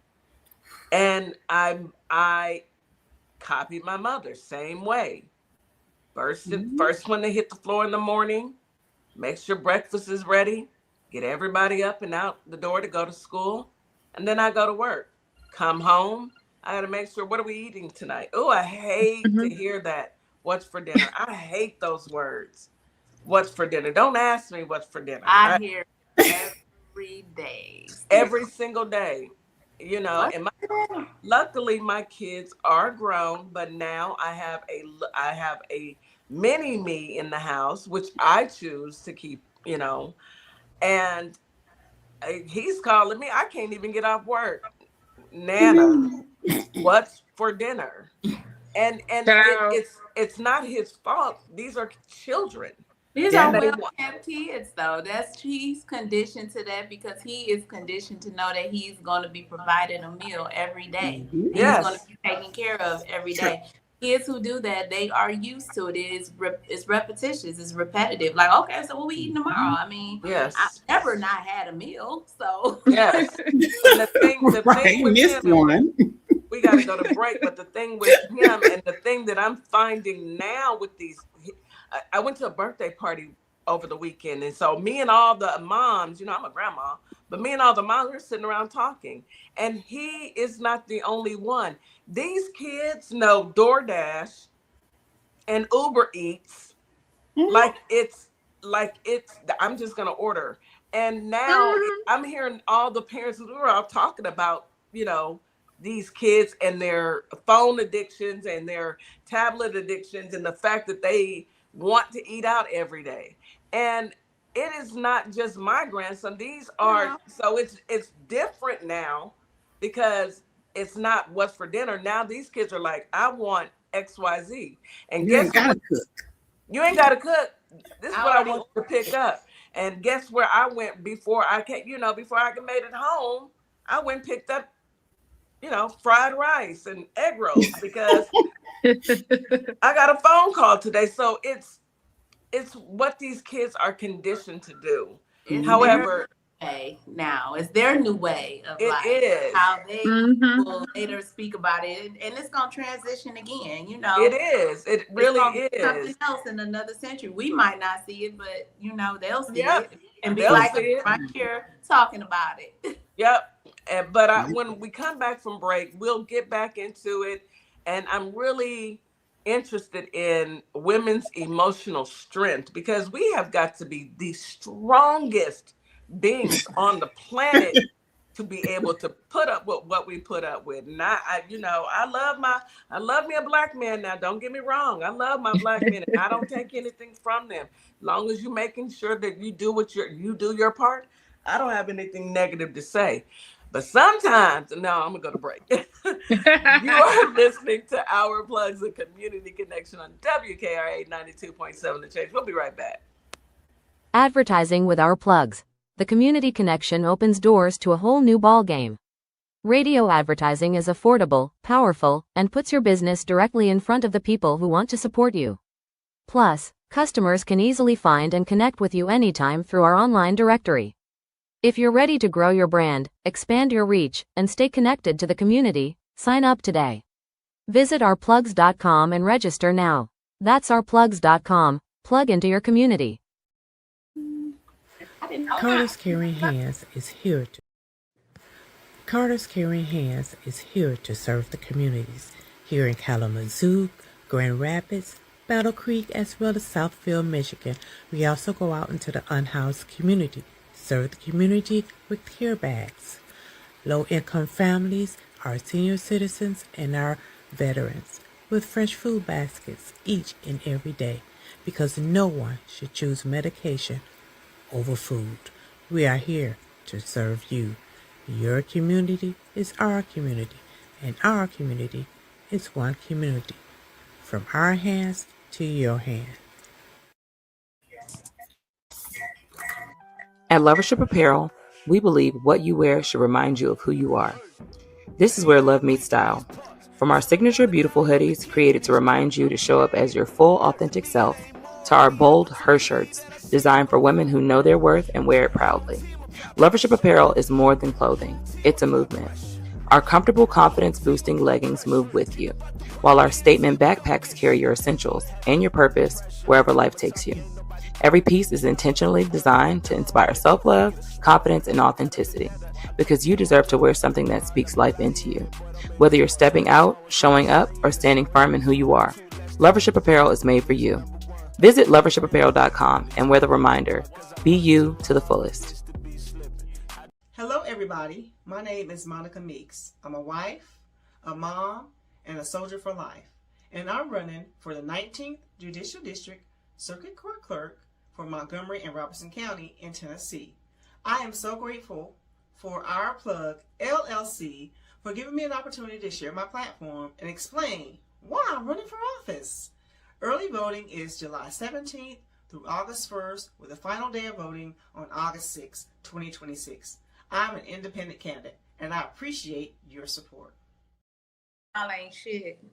And I copied my mother, same way. First one to hit the floor in the morning, make sure breakfast is ready, get everybody up and out the door to go to school, and then I go to work. Come home, I got to make sure, what are we eating tonight? Oh, I hate to hear that. What's for dinner? I hate those words. What's for dinner? Don't ask me what's for dinner. I hear every day. Every single day. And luckily my kids are grown, but now I have a mini me in the house, which I choose to keep, and he's calling me. I can't even get off work. Nana, what's for dinner? And it's not his fault. These are children. These are well-kept kids, though. He's conditioned to that because he is conditioned to know that he's going to be provided a meal every day. He's going to be taken care of every day. Kids who do that, they are used to it. It's repetitious. It's repetitive. Like, okay, so what we eating tomorrow? I mean, I've never not had a meal, so. Yes. The thing with him, we got to go to break, but the thing with him and the thing that I'm finding now with these, I went to a birthday party over the weekend. And so me and all the moms, I'm a grandma, but me and all the moms were sitting around talking. And he is not the only one. These kids know DoorDash and Uber Eats like it's I'm just going to order. And now I'm hearing all the parents who were all talking about, these kids and their phone addictions and their tablet addictions and the fact that they want to eat out every day. And it is not just my grandson. These are, so it's different now because it's not what's for dinner. Now these kids are like, I want XYZ. And you ain't gotta cook. You ain't gotta cook. This is what I want you to pick up. And guess where I went before I came, before I made it home, I went and picked up, fried rice and egg rolls because I got a phone call today. So it's it's what these kids are conditioned to do. It's their However, way now. It's their new way of it life. is. How they Mm-hmm. will later speak about it, and it's gonna transition again. It is. It It's really gonna be something is. else in another century. We might not see it, but they'll see Yep. it and be They'll like see it. right here talking about it. Yep. But when we come back from break, we'll get back into it. And I'm really interested in women's emotional strength because we have got to be the strongest beings on the planet to be able to put up with what we put up with. And I love me a black man now. Don't get me wrong. I love my black men. And I don't take anything from them. As long as you're making sure that you do you do your part, I don't have anything negative to say. But sometimes, no, I'm gonna go to break. You are listening to Our Plugs, a community connection on WKRA 92.7 The Change. We'll be right back. Advertising with Our Plugs. The community connection opens doors to a whole new ballgame. Radio advertising is affordable, powerful, and puts your business directly in front of the people who want to support you. Plus, customers can easily find and connect with you anytime through our online directory. If you're ready to grow your brand, expand your reach, and stay connected to the community, sign up today. Visit ourplugs.com and register now. That's ourplugs.com. Plug into your community. Carter's Caring Hands is here to serve the communities here in Kalamazoo, Grand Rapids, Battle Creek, as well as Southfield, Michigan. We also go out into the unhoused community, serve the community with care bags. Low-income families, our senior citizens, and our veterans with fresh food baskets each and every day, because no one should choose medication over food. We are here to serve you. Your community is our community, and our community is one community. From our hands to your hand. At Lovership Apparel, we believe what you wear should remind you of who you are. This is where love meets style. From our signature beautiful hoodies created to remind you to show up as your full authentic self, to our bold her shirts designed for women who know their worth and wear it proudly. Lovership Apparel is more than clothing. It's a movement. Our comfortable, confidence-boosting leggings move with you, while our statement backpacks carry your essentials and your purpose wherever life takes you. Every piece is intentionally designed to inspire self-love, confidence, and authenticity, because you deserve to wear something that speaks life into you. Whether you're stepping out, showing up, or standing firm in who you are, Lovership Apparel is made for you. Visit lovershipapparel.com and wear the reminder, be you to the fullest. Hello everybody, my name is Monica Meeks. I'm a wife, a mom, and a soldier for life. And I'm running for the 19th Judicial District Circuit Court Clerk for Montgomery and Robertson County in Tennessee. I am so grateful for Our Plug LLC for giving me an opportunity to share my platform and explain why I'm running for office. Early voting is July 17th through August 1st, with the final day of voting on August 6, 2026. I'm an independent candidate, and I appreciate your support. Y'all ain't shit.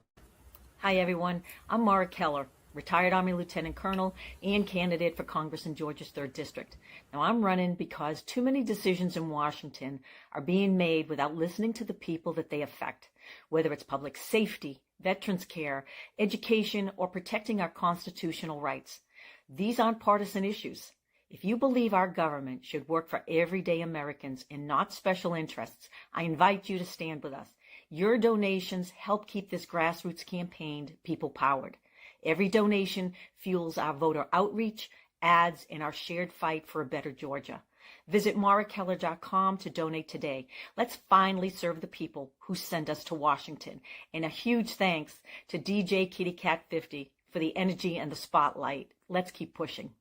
Hi, everyone. I'm Mara Keller, retired Army Lieutenant Colonel and candidate for Congress in Georgia's 3rd District. Now, I'm running because too many decisions in Washington are being made without listening to the people that they affect, whether it's public safety, veterans care, education, or protecting our constitutional rights. These aren't partisan issues. If you believe our government should work for everyday Americans and not special interests, I invite you to stand with us. Your donations help keep this grassroots campaign people-powered. Every donation fuels our voter outreach, ads, and our shared fight for a better Georgia. Visit marakeller.com to donate today. Let's finally serve the people who send us to Washington. And a huge thanks to DJ Kitty Cat 50 for the energy and the spotlight. Let's keep pushing.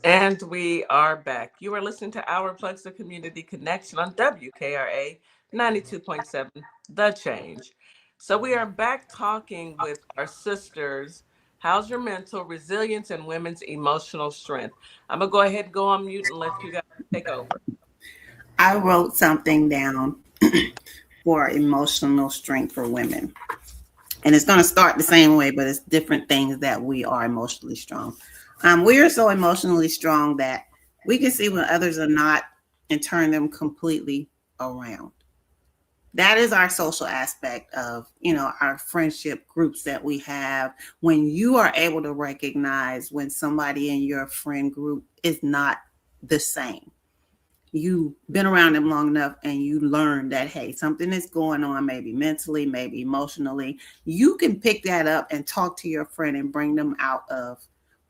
And we are back. You are listening to Our Plugs, the Community Connection on WKRA 92.7 The Change. So we are back talking with our sisters. How's your mental resilience and women's emotional strength? I'm going to go ahead and go on mute and let you guys take over. I wrote something down for emotional strength for women. And it's going to start the same way, but it's different things that we are emotionally strong. We are so emotionally strong that we can see when others are not and turn them completely around. That is our social aspect of, our friendship groups that we have. When you are able to recognize when somebody in your friend group is not the same, you've been around them long enough and you learn that, hey, something is going on, maybe mentally, maybe emotionally. You can pick that up and talk to your friend and bring them out of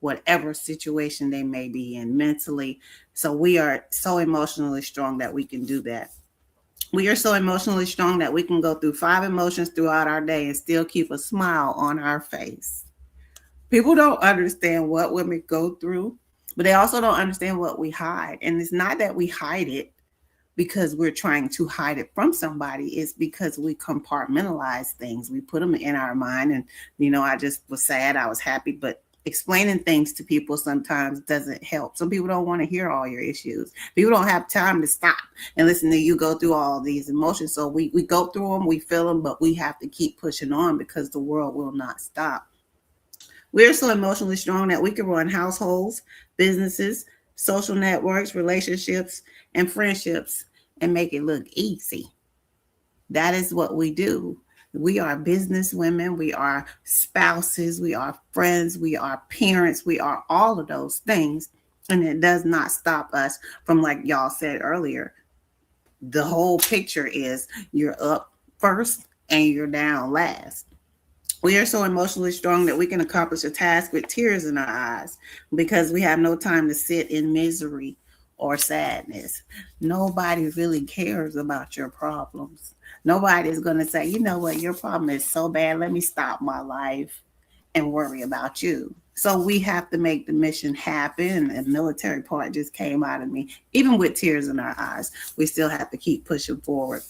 whatever situation they may be in mentally. So we are so emotionally strong that we can do that. We are so emotionally strong that we can go through 5 emotions throughout our day and still keep a smile on our face. People don't understand what women go through, but they also don't understand what we hide. And it's not that we hide it because we're trying to hide it from somebody. It's because we compartmentalize things. We put them in our mind. And, I just was sad, I was happy, but explaining things to people sometimes doesn't help. Some people don't want to hear all your issues. People don't have time to stop and listen to you go through all these emotions. So we go through them, we feel them, but we have to keep pushing on because the world will not stop. We're so emotionally strong that we can run households, businesses, social networks, relationships, and friendships and make it look easy. That is what we do. We are business women, we are spouses, we are friends, we are parents, we are all of those things. And it does not stop us from, like y'all said earlier, the whole picture is you're up first and you're down last. We are so emotionally strong that we can accomplish a task with tears in our eyes because we have no time to sit in misery or sadness. Nobody really cares about your problems. Nobody is going to say, you know what, your problem is so bad, let me stop my life and worry about you. So we have to make the mission happen. And the military part just came out of me. Even with tears in our eyes, we still have to keep pushing forward.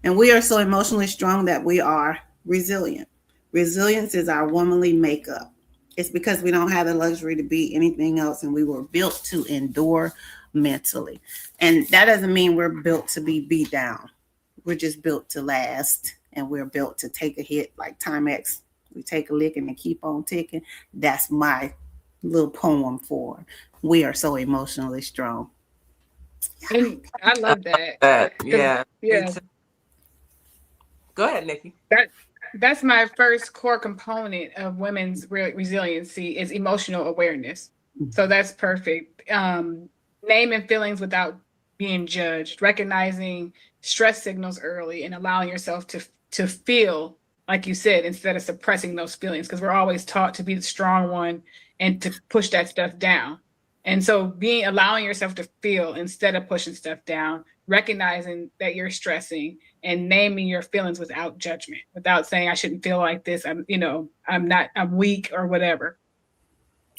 And we are so emotionally strong that we are resilient. Resilience is our womanly makeup. It's because we don't have the luxury to be anything else, and we were built to endure mentally. And that doesn't mean we're built to be beat down. We're just built to last, and we're built to take a hit like Timex. We take a licking and keep on ticking. That's my little poem for we are so emotionally strong. And I love that. That, 'Cause, yeah. Me yeah, too. Go ahead, Nikki. that's my first core component of women's resiliency is emotional awareness. So that's perfect. Naming feelings without being judged, recognizing stress signals early, and allowing yourself to feel, like you said, instead of suppressing those feelings, because we're always taught to be the strong one and to push that stuff down. And so allowing yourself to feel instead of pushing stuff down, recognizing that you're stressing and naming your feelings without judgment, without saying I shouldn't feel like this. I'm weak or whatever.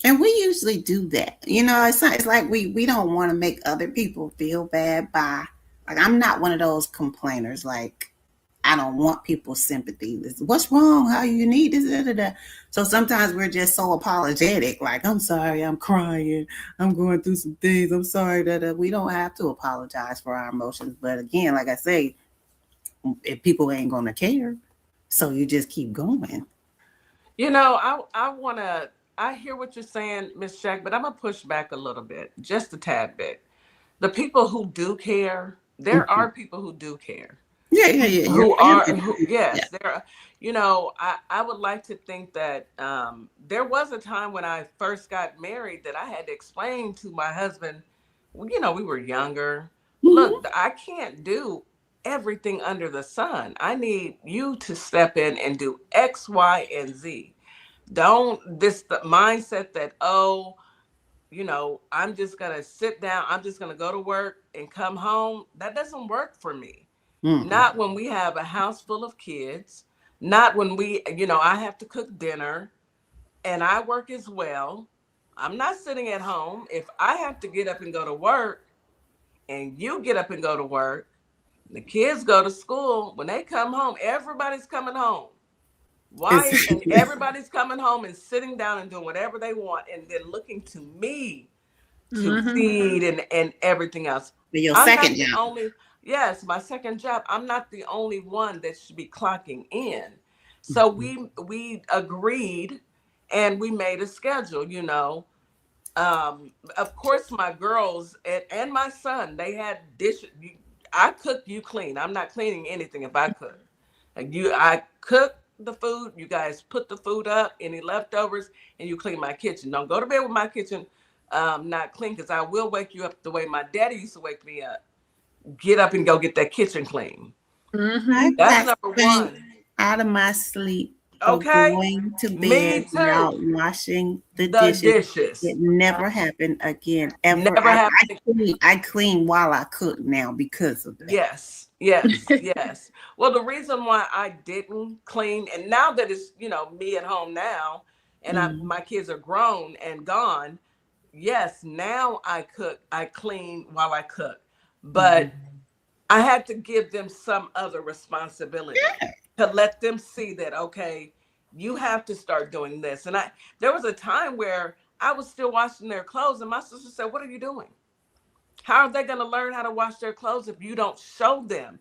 And we usually do that. It's like we don't want to make other people feel bad by, like, I'm not one of those complainers. Like, I don't want people's sympathy. What's wrong? How you need this? Da, da, da. So sometimes we're just so apologetic. Like, I'm sorry, I'm crying, I'm going through some things. I'm sorry that we don't have to apologize for our emotions. But again, like I say, if people ain't gonna care, so you just keep going. I hear what you're saying, Miss Jack, but I'm gonna push back a little bit, just a tad bit. The people who do care, there Mhm. are people who do care. Yeah, yeah, yeah. Who You're are right. who, Yeah. yes, there are. I would like to think that there was a time when I first got married that I had to explain to my husband, we were younger. Mhm. Look, I can't do everything under the sun. I need you to step in and do X, Y, and Z. Don't this the mindset that, I'm just gonna sit down, I'm just gonna go to work and come home. That doesn't work for me. Mhm. Not when we have a house full of kids, not when I have to cook dinner and I work as well. I'm not sitting at home. If I have to get up and go to work and you get up and go to work, the kids go to school, when they come home, everybody's coming home. Why? And everybody's coming home and sitting down and doing whatever they want and then looking to me to Mm-hmm. feed and everything else. Your I'm not second the job. only, yes, my second job. I'm not the only one that should be clocking in. So we agreed and we made a schedule, you know. Of course, my girls and my son, they had dishes. I cook, you clean. I'm not cleaning anything if I cook. I cook the food. You guys put the food up, any leftovers, and you clean my kitchen. Don't go to bed with my kitchen not clean, because I will wake you up the way my daddy used to wake me up. Get up and go get that kitchen clean. I That's got number spanked one. out of my sleep for Okay, going to me bed without too. washing the The dishes. dishes It never happened again, ever. never happened. I clean while I cook now because of that. Yes, yes, yes. Well, the reason why I didn't clean, and now that it's, you know, me at home now, and Mm-hmm. my kids are grown and gone, yes, now I cook, I clean while I cook. But Mm-hmm. I had to give them some other responsibility to let them see that, okay, you have to start doing this. And there was a time where I was still washing their clothes, and my sister said, "What are you doing? How are they going to learn how to wash their clothes if you don't show them?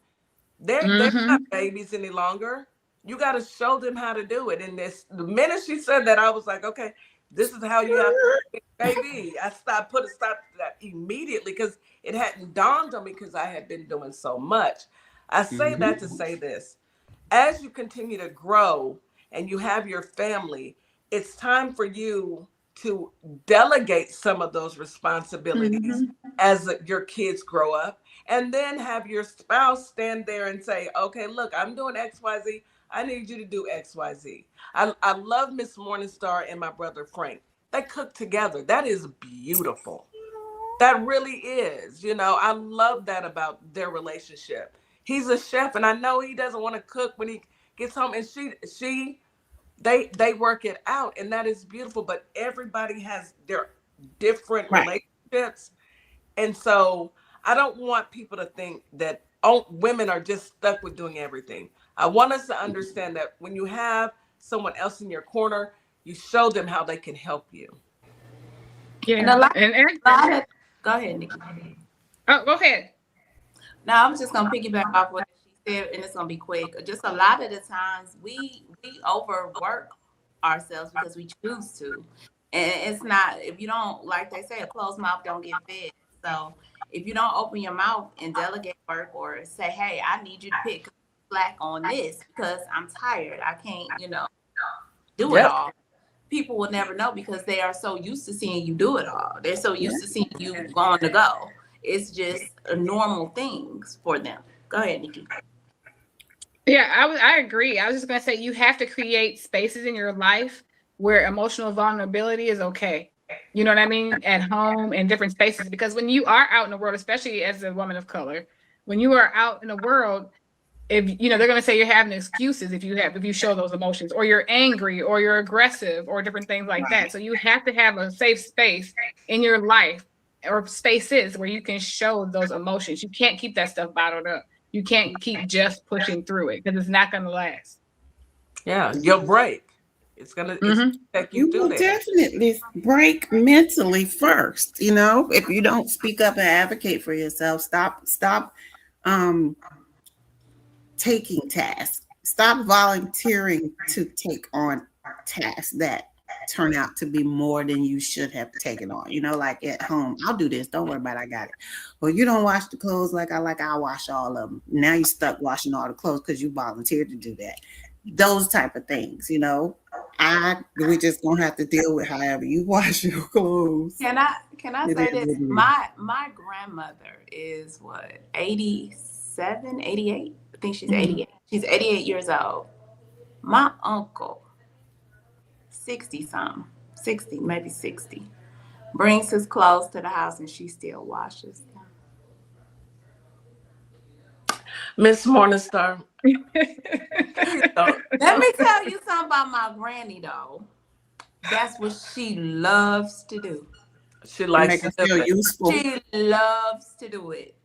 They're not babies any longer. You got to show them how to do it." And the minute she said that, I was like, okay, this is how you have to do it, baby. I stopped that immediately, because it hadn't dawned on me, because I had been doing so much. I say that to say this: as you continue to grow and you have your family, it's time for you to delegate some of those responsibilities as your kids grow up, and then have your spouse stand there and say, okay, look, I'm doing XYZ. I need you to do XYZ. I love Miss Morningstar and my brother Frank. They cook together. That is beautiful. That really is. You know, I love that about their relationship. He's a chef, and I know he doesn't want to cook when he gets home, and they work it out, and that is beautiful. But everybody has their different Right. relationships, and so I don't want people to think that women are just stuck with doing everything. I want us to understand that when you have someone else in your corner, you show them how they can help you. And Yeah. go ahead, Nikki. Oh, go ahead. Now I'm just gonna piggyback off what she said, and it's gonna be quick. Just a lot of the times we overwork ourselves because we choose to, and it's not, if you don't, like they say, a closed mouth don't get fed. So if you don't open your mouth and delegate work, or say, hey, I need you to pick slack on this because I'm tired, I can't, do it Yep. all. People will never know because they are so used to seeing you do it all. They're so used to seeing you going to go. It's just a normal things for them. Go ahead, Nikki. Yeah, I agree. I was just gonna say you have to create spaces in your life where emotional vulnerability is okay. You know what I mean? At home and different spaces. Because when you are out in the world, especially as a woman of color, when you are out in the world, if they're gonna say you're having excuses if you show those emotions, or you're angry, or you're aggressive, or different things like that. So you have to have a safe space in your life, or spaces where you can show those emotions. You can't keep that stuff bottled up. You can't keep just pushing through it, because it's not gonna last. Yeah, you'll break. It's gonna take you You through will there. definitely break mentally first. If you don't speak up and advocate for yourself, stop um taking tasks. Stop volunteering to take on tasks that turn out to be more than you should have taken on. Like at home, I'll do this. Don't worry about it. I got it. Well, you don't wash the clothes like I'll wash all of them. Now you're stuck washing all the clothes because you volunteered to do that. Those type of things, we just gonna have to deal with however you wash your clothes. Can I It say is this? what it is. My grandmother is what, 87, 88? I think she's 88. She's 88 years old. My uncle, 60 something, 60, maybe 60, brings his clothes to the house and she still washes them. Miss Morningstar, please don't. Let me tell you something about my granny though. That's what she loves to do. She To likes make to us do feel it. useful. She loves to do it.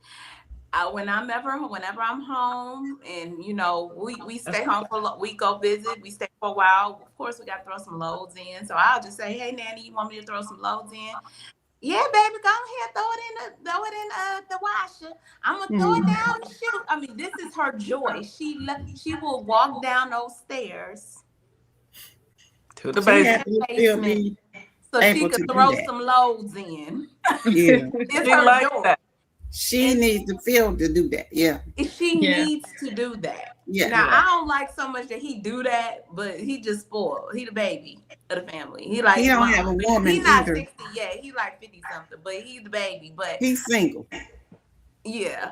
Whenever I'm home, and we stay home we go visit, we stay for a while. Of course, we got to throw some loads in. So I'll just say, hey, Nanny, you want me to throw some loads in? Yeah, baby, go ahead, throw it in the washer. I'm gonna throw it down the chute. I mean, this is her joy. She will walk down those stairs To the She basement. had to still basement be so she able could to do throw that. some loads in. Yeah. It's She her likes joy. that. She And needs to feel to do that. Yeah. she Yeah. needs to do that. Yeah. Now Yeah. I don't like so much that he do that, but he just spoiled. He the baby of the family. He like He his don't mom. have a woman He's not either. 60 yet. He like 50 something, but he's the baby. But He's single. yeah.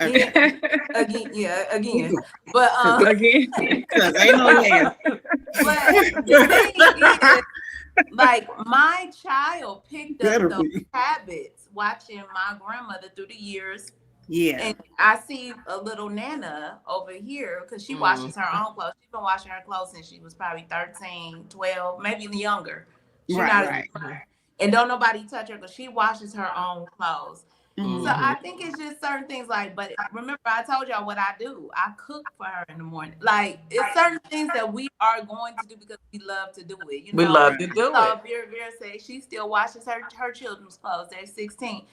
Okay. Again. But Again. Because ain't no way. but the thing is, like my child picked up Better those be. habits watching my grandmother through the years. Yeah. And I see a little Nana over here because she washes her own clothes. She's been washing her clothes since she was probably 13, 12, maybe even younger. She's not Right. and don't nobody touch her because she washes her own clothes. Mhm. So I think it's just certain things like, but remember I told y'all what I do. I cook for her in the morning. Like it's certain things that we are going to do because we love to do it. You We know, love to do so it. Vera say she still washes her children's clothes. They're 16.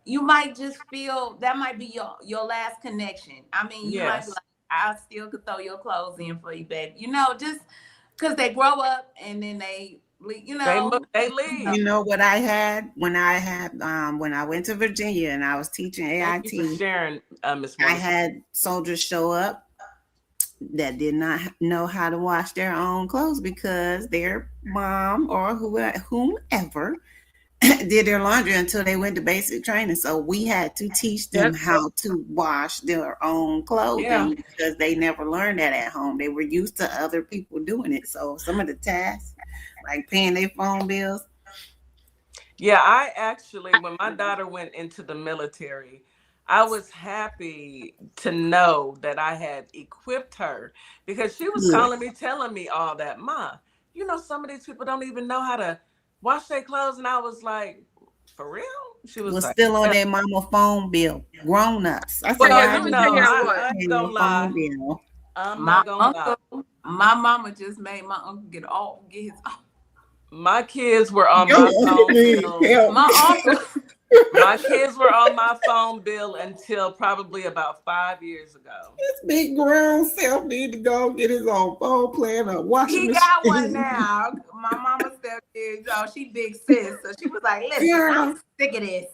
You might just feel that might be your last connection. I mean, you might be Yes. like, I still could throw your clothes in for you, baby. You know, just because they grow up and then they, you know, They leave. You know what I had when I went to Virginia and I was teaching Thank you for AIT. sharing, Miss I Monica. had soldiers show up that did not know how to wash their own clothes because their mom or whomever did their laundry until they went to basic training. So we had to teach them how to wash their own clothing because they never learned that at home. They were used to other people doing it. So some of the tasks, like paying their phone bills. Yeah, I actually, when my daughter went into the military, I was happy to know that I had equipped her because she was calling me, telling me all that. Ma, you know, some of these people don't even know how to wash their clothes. And I was like, for real? She was like, Still on their mama phone bill. Grown ups. I said, well, let I me ain't tell y'all what. I ain't gonna lie. I'm my not gonna lie. uncle, my mama just made my uncle get his. My kids were on my phone bill. My uncle. My kids were on my phone bill until probably about 5 years ago. This big grown self need to go get his own phone plan or washing He machine. got one now. My mama said, she big sis. So she was like, listen, I'm sick of this.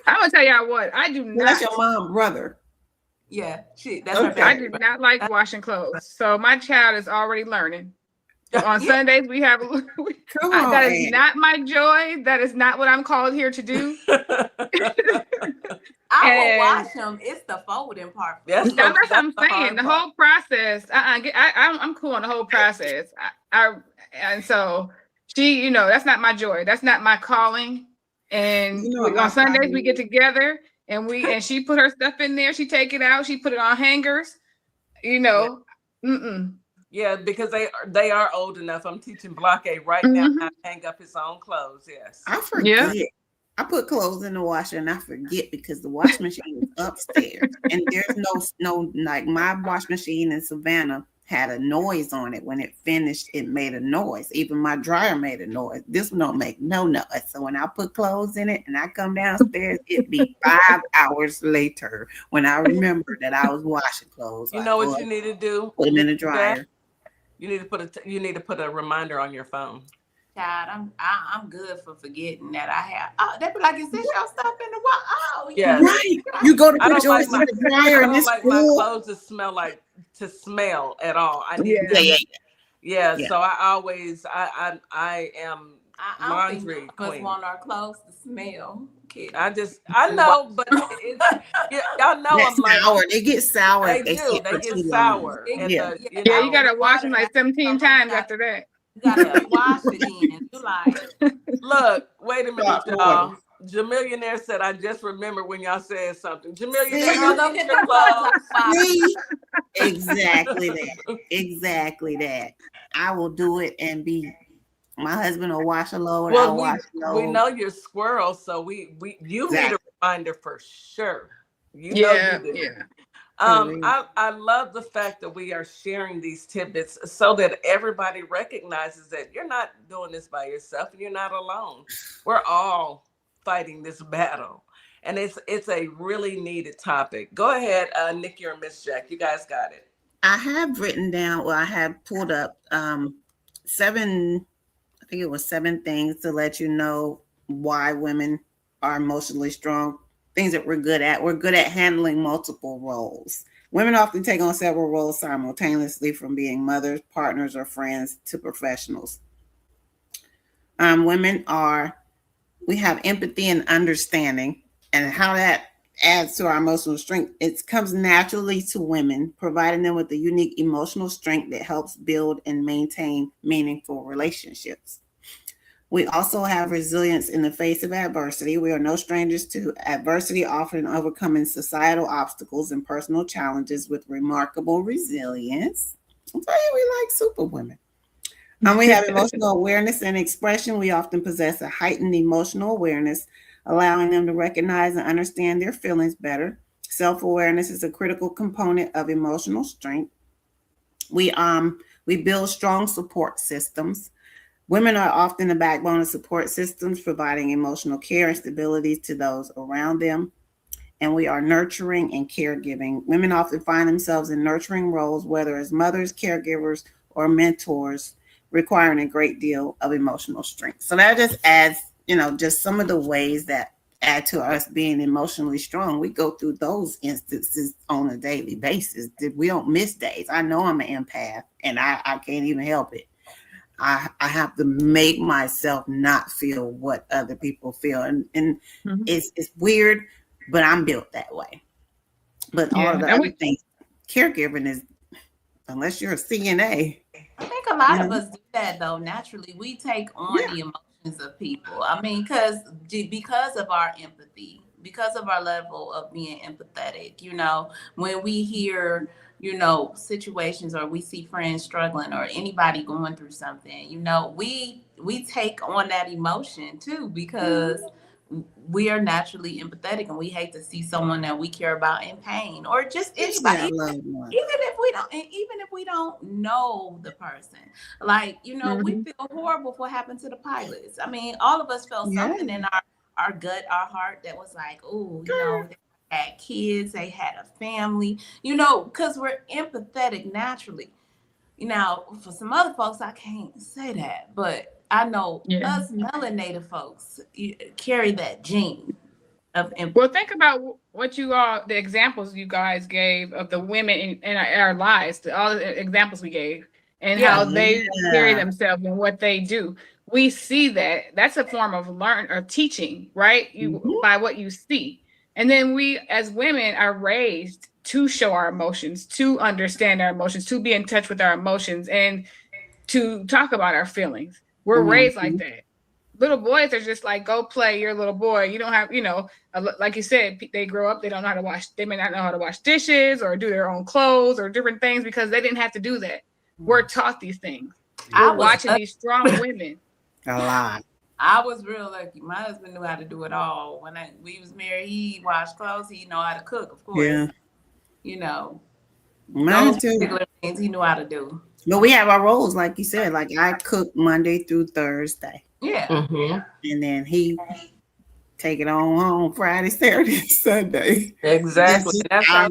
I'm gonna tell y'all what, I do not. That's your mom, brother. Yeah, that's her baby. I do not like washing clothes. So my child is already learning. On Sundays we have that is not my joy. That is not what I'm called here to do. I will wash them. It's the folding part. That's what I'm saying. The whole process. I'm cool on the whole process. And so she, that's not my joy. That's not my calling. And on Sundays we get together and she put her stuff in there. She take it out. She put it on hangers. Yeah, because they are old enough. I'm teaching Block A right now how to hang up his own clothes. Yes. I forget. Yeah. I put clothes in the washer and I forget because the wash machine is upstairs and there's no like my wash machine in Savannah had a noise on it. When it finished, it made a noise. Even my dryer made a noise. This one don't make no noise. So when I put clothes in it and I come downstairs, it'd be 5 hours later when I remember that I was washing clothes. You know what you need to do? Put them in the dryer. You need to put a reminder on your phone. God, I'm good for forgetting that I have. Oh, they be like, is this your stuff in the wash? Oh, yeah. Right. You go to put yours in the dryer and it's like my clothes to smell at all. I need yeah. So I always I am laundry queen. We want our clothes to smell. I know, but y'all know I'm like sour. They get sour. They get sour. Yeah, you gotta wash them like 17 times after that. You gotta wash again. You like, look, wait a minute, y'all. Jamillionaire said, I just remember when y'all said something. Jamillionaire, go get your clothes. Exactly that. Exactly that. I will do it and my husband will wash a load. Well, we know you're squirrel, so you need a reminder for sure. You know you do. I love the fact that we are sharing these tidbits so that everybody recognizes that you're not doing this by yourself and you're not alone. We're all fighting this battle. And it's a really needed topic. Go ahead, Nikki or Miss Jack. You guys got it. I have written down, well, I have pulled up seven, I think it was 7 things to let you know why women are emotionally strong. Things that we're good at. We're good at handling multiple roles. Women often take on several roles simultaneously, from being mothers, partners, or friends to professionals. We have empathy and understanding, and how that adds to our emotional strength. It comes naturally to women, providing them with a unique emotional strength that helps build and maintain meaningful relationships. We also have resilience in the face of adversity. We are no strangers to adversity, often overcoming societal obstacles and personal challenges with remarkable resilience. I'll tell you, we like superwomen. We have emotional awareness and expression. We often possess a heightened emotional awareness, allowing them to recognize and understand their feelings better. Self-awareness is a critical component of emotional strength. We build strong support systems. Women are often the backbone of support systems, providing emotional care and stability to those around them. And we are nurturing and caregiving. Women often find themselves in nurturing roles, whether as mothers, caregivers, or mentors, requiring a great deal of emotional strength. So that just adds, just some of the ways that add to us being emotionally strong. We go through those instances on a daily basis. We don't miss days. I know I'm an empath, and I can't even help it. I have to make myself not feel what other people feel. And it's weird, but I'm built that way. But all of the other things, caregiving is, unless you're a CNA. I think a lot of us do that, though. Naturally, we take on the emotions of people. I mean, because of our empathy, because of our level of being empathetic, when we hear, situations, or we see friends struggling, or anybody going through something, we take on that emotion too, because we are naturally empathetic, and we hate to see someone that we care about in pain, or just anybody, even if we don't know the person. Like, we feel horrible for what happened to the pilots. I mean, all of us felt something in our gut, our heart, that was like, oh, they had kids, they had a family, because we're empathetic naturally. For some other folks, I can't say that, but I know us melanated folks carry that gene of empathy. Well, think about the examples you guys gave of the women in our lives, all the examples we gave, and how they carry themselves and what they do. We see that's a form of learn or teaching, right? By what you see. And then we, as women, are raised to show our emotions, to understand our emotions, to be in touch with our emotions, and to talk about our feelings. We're raised like that. Little boys are just like, go play, you're a little boy. You don't have, like you said, they grow up, they don't know how to wash, they may not know how to wash dishes or do their own clothes or different things, because they didn't have to do that. We're taught these things. We're watching these strong women. A lot. I was real lucky. My husband knew how to do it all. When we was married, he washed clothes. He know how to cook, of course. Yeah. Mine too. Particular things he knew how to do. But we have our roles, like you said. Like, I cook Monday through Thursday. Yeah. And then he take it on home Friday, Saturday, Sunday. Exactly. That's how.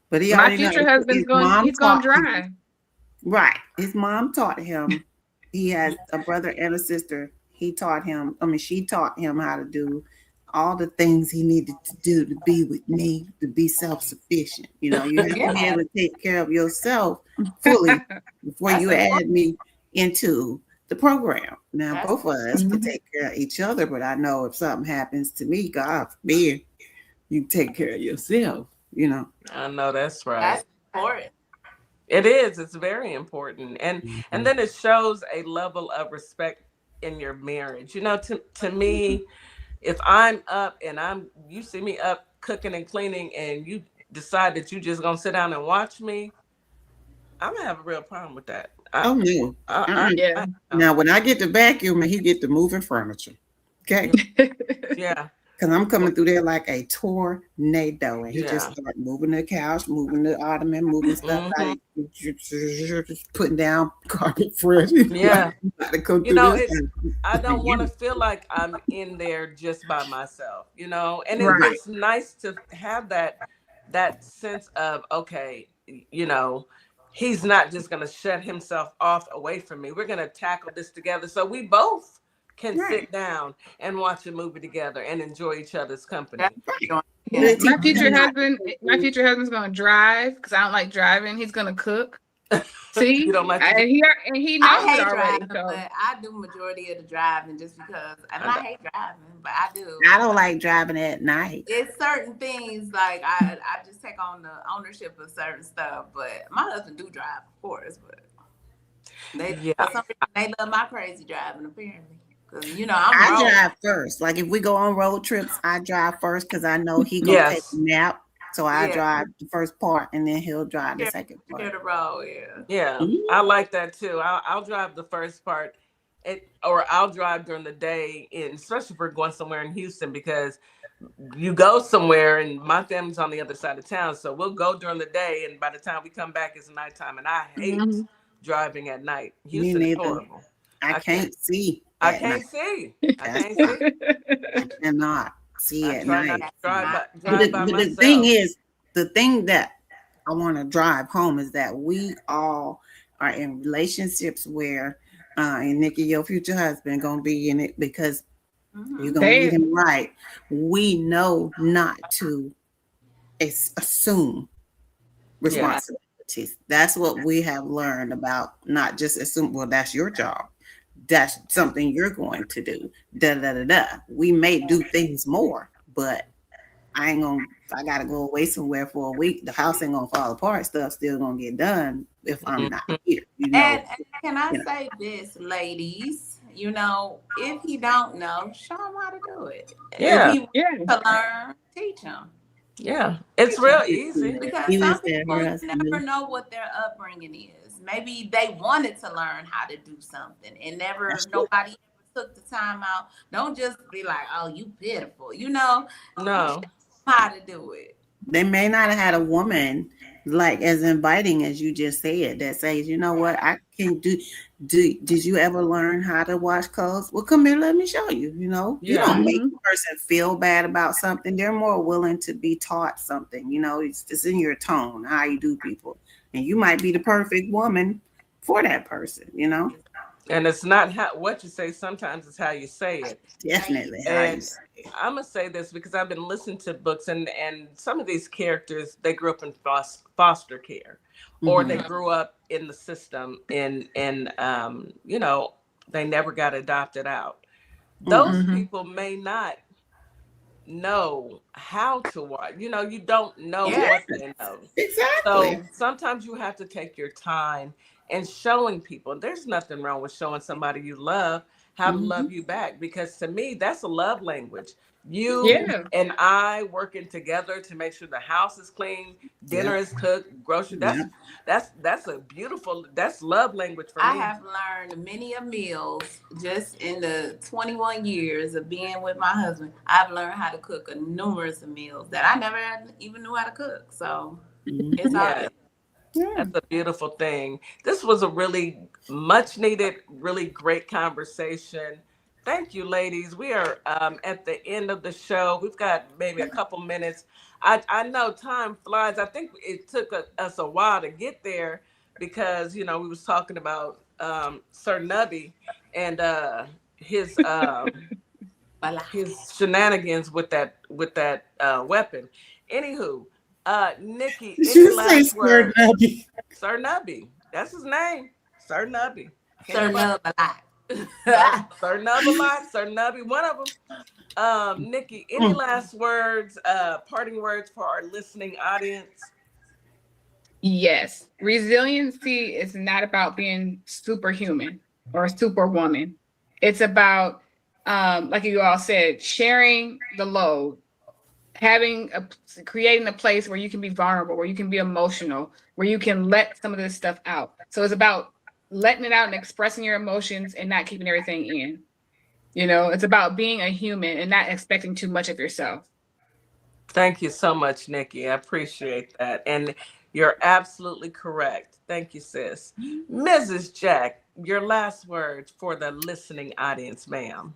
But my future husband's he's gonna drive. Right. His mom taught him. He has a brother and a sister. She taught him how to do all the things he needed to do to be with me, to be self-sufficient. You have to be able to take care of yourself fully before you add me into the program. Now, both of us can take care of each other, but I know if something happens to me, God forbid, you take care of yourself, I know that's right. That's important. It is. It's very important. And then it shows a level of respect in your marriage. To me, if I'm up and you see me up cooking and cleaning, and you decide that you just gonna sit down and watch me, I'm gonna have a real problem with that. No. Now, when I get to vacuum and he get to moving furniture, okay? Yeah. Because I'm coming through there like a tornado. And he just Yeah. started moving the couch, moving the ottoman, moving stuff out. Just putting down carpet fresh. Yeah. Like, to come You through know, this. I don't want to feel like I'm in there just by myself, you know? And Right. it's nice to have that sense of, okay, you know, he's not just going to shut himself off away from me. We're going to tackle this together so we both can Right. sit down and watch a movie together and enjoy each other's company. My future husband's gonna drive because I don't like driving. He's gonna cook. See, You don't like to and he knows I it hate already. driving, So but I do majority of the driving just because. And I hate driving, but I do. I don't like driving at night. It's certain things like I just take on the ownership of certain stuff. But my husband do drive, of course, but for some reason they love my crazy driving apparently. Because I drive first. Like if we go on road trips, I drive first because I know he gonna take a nap. So I drive the first part and then he'll drive the second part. The road, yeah. I like that too. I'll drive the first part, or I'll drive during the day, especially if we're going somewhere in Houston, because you go somewhere and my family's on the other side of town, so we'll go during the day, and by the time we come back, it's nighttime, and I hate driving at night. Houston is horrible. I can't see. I can't see. I cannot see at night. Drive by myself. The thing that I want to drive home is that we all are in relationships where, and Nikki, your future husband, gonna be in it because you're gonna get him right. We know not to assume responsibilities. That's what we have learned about not just assume. Well, that's your job. That's something you're going to do. We may do things more, but I gotta go away somewhere for a week. The house ain't gonna fall apart. Stuff still gonna get done if I'm not here. And can I say this, ladies? If he don't know, show him how to do it. Yeah. If he wants to learn, teach him. Yeah, it's real easy. Because some people never know what their upbringing is. Maybe they wanted to learn how to do something and nobody ever took the time out. Don't just be like, oh, you pitiful. No. How to do it. They may not have had a woman like as inviting as you just said that says, you know what, I can do. Did you ever learn how to wash clothes? Well, come here, let me show you. You don't make the person feel bad about something. They're more willing to be taught something. It's in your tone, how you do people. And you might be the perfect woman for that person, And it's not what you say, sometimes it's how you say it. Definitely. And I'm going to say this because I've been listening to books and some of these characters, they grew up in foster care or they grew up in the system and they never got adopted out. Those people may not know how to watch. You don't know what they know. Exactly. So sometimes you have to take your time and showing people. There's nothing wrong with showing somebody you love how to love you back, because to me that's a love language. You and I working together to make sure the house is clean, dinner is cooked, grocery. That's a beautiful. That's love language for me. I have learned many meals just in the 21 years of being with my husband. I've learned how to cook numerous of meals that I never even knew how to cook. So it's all good. That's a beautiful thing. This was a really much needed, really great conversation. Thank you, ladies. We are at the end of the show. We've got maybe a couple minutes. I know time flies. I think it took us a while to get there because, we was talking about Sir Nubby and his shenanigans with that weapon. Anywho, Nikki, any last word? Sir Nubby. That's his name. Sir Nubby. Sir Nubby. Sir Nubby, Sir Nubby, one of them. Nikki, any last words, parting words for our listening audience? Yes. Resiliency is not about being superhuman or superwoman. It's about, like you all said, sharing the load, creating a place where you can be vulnerable, where you can be emotional, where you can let some of this stuff out. So it's about letting it out and expressing your emotions and not keeping everything in. You know, it's about being a human and not expecting too much of yourself. Thank you so much, Nikki. I appreciate that. And you're absolutely correct. Thank you, sis. Mrs. Jack, your last words for the listening audience, ma'am.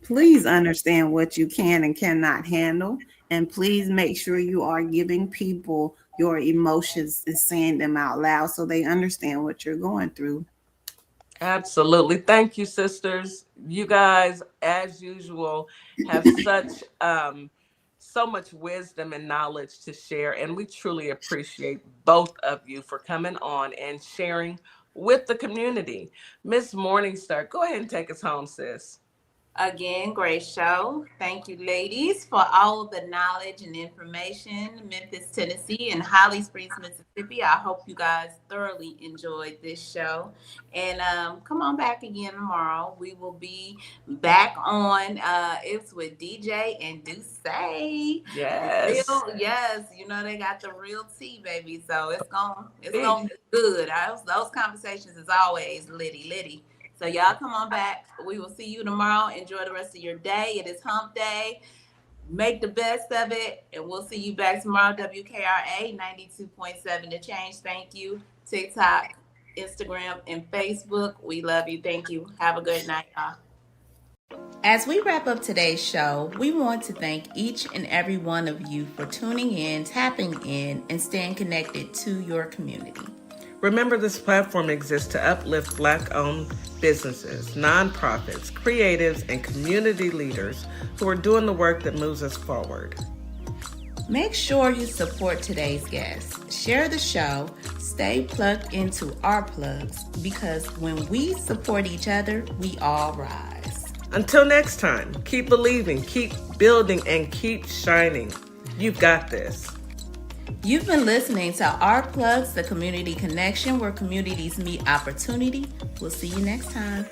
Please understand what you can and cannot handle. And please make sure you are giving people your emotions and saying them out loud so they understand what you're going through. Absolutely. Thank you, sisters. You guys, as usual, have so much wisdom and knowledge to share, and we truly appreciate both of you for coming on and sharing with the community. Miss Morningstar, go ahead and take us home, sis. Again, great show. Thank you, ladies, for all of the knowledge and information. Memphis, Tennessee, and Holly Springs, Mississippi. I hope you guys thoroughly enjoyed this show. And come on back again tomorrow. We will be back on. It's with DJ and Duce. Yes. Yes, you know they got the real tea, baby. So it's gonna be good. Those conversations is always litty. So y'all come on back. We will see you tomorrow. Enjoy the rest of your day. It is hump day. Make the best of it. And we'll see you back tomorrow. WKRA 92.7 The Change. Thank you. TikTok, Instagram, and Facebook. We love you. Thank you. Have a good night, y'all. As we wrap up today's show, we want to thank each and every one of you for tuning in, tapping in, and staying connected to your community. Remember, this platform exists to uplift Black-owned businesses, nonprofits, creatives, and community leaders who are doing the work that moves us forward. Make sure you support today's guests. Share the show. Stay plugged into our plugs, because when we support each other, we all rise. Until next time, keep believing, keep building, and keep shining. You've got this. You've been listening to Our Plugs, the community connection where communities meet opportunity. We'll see you next time.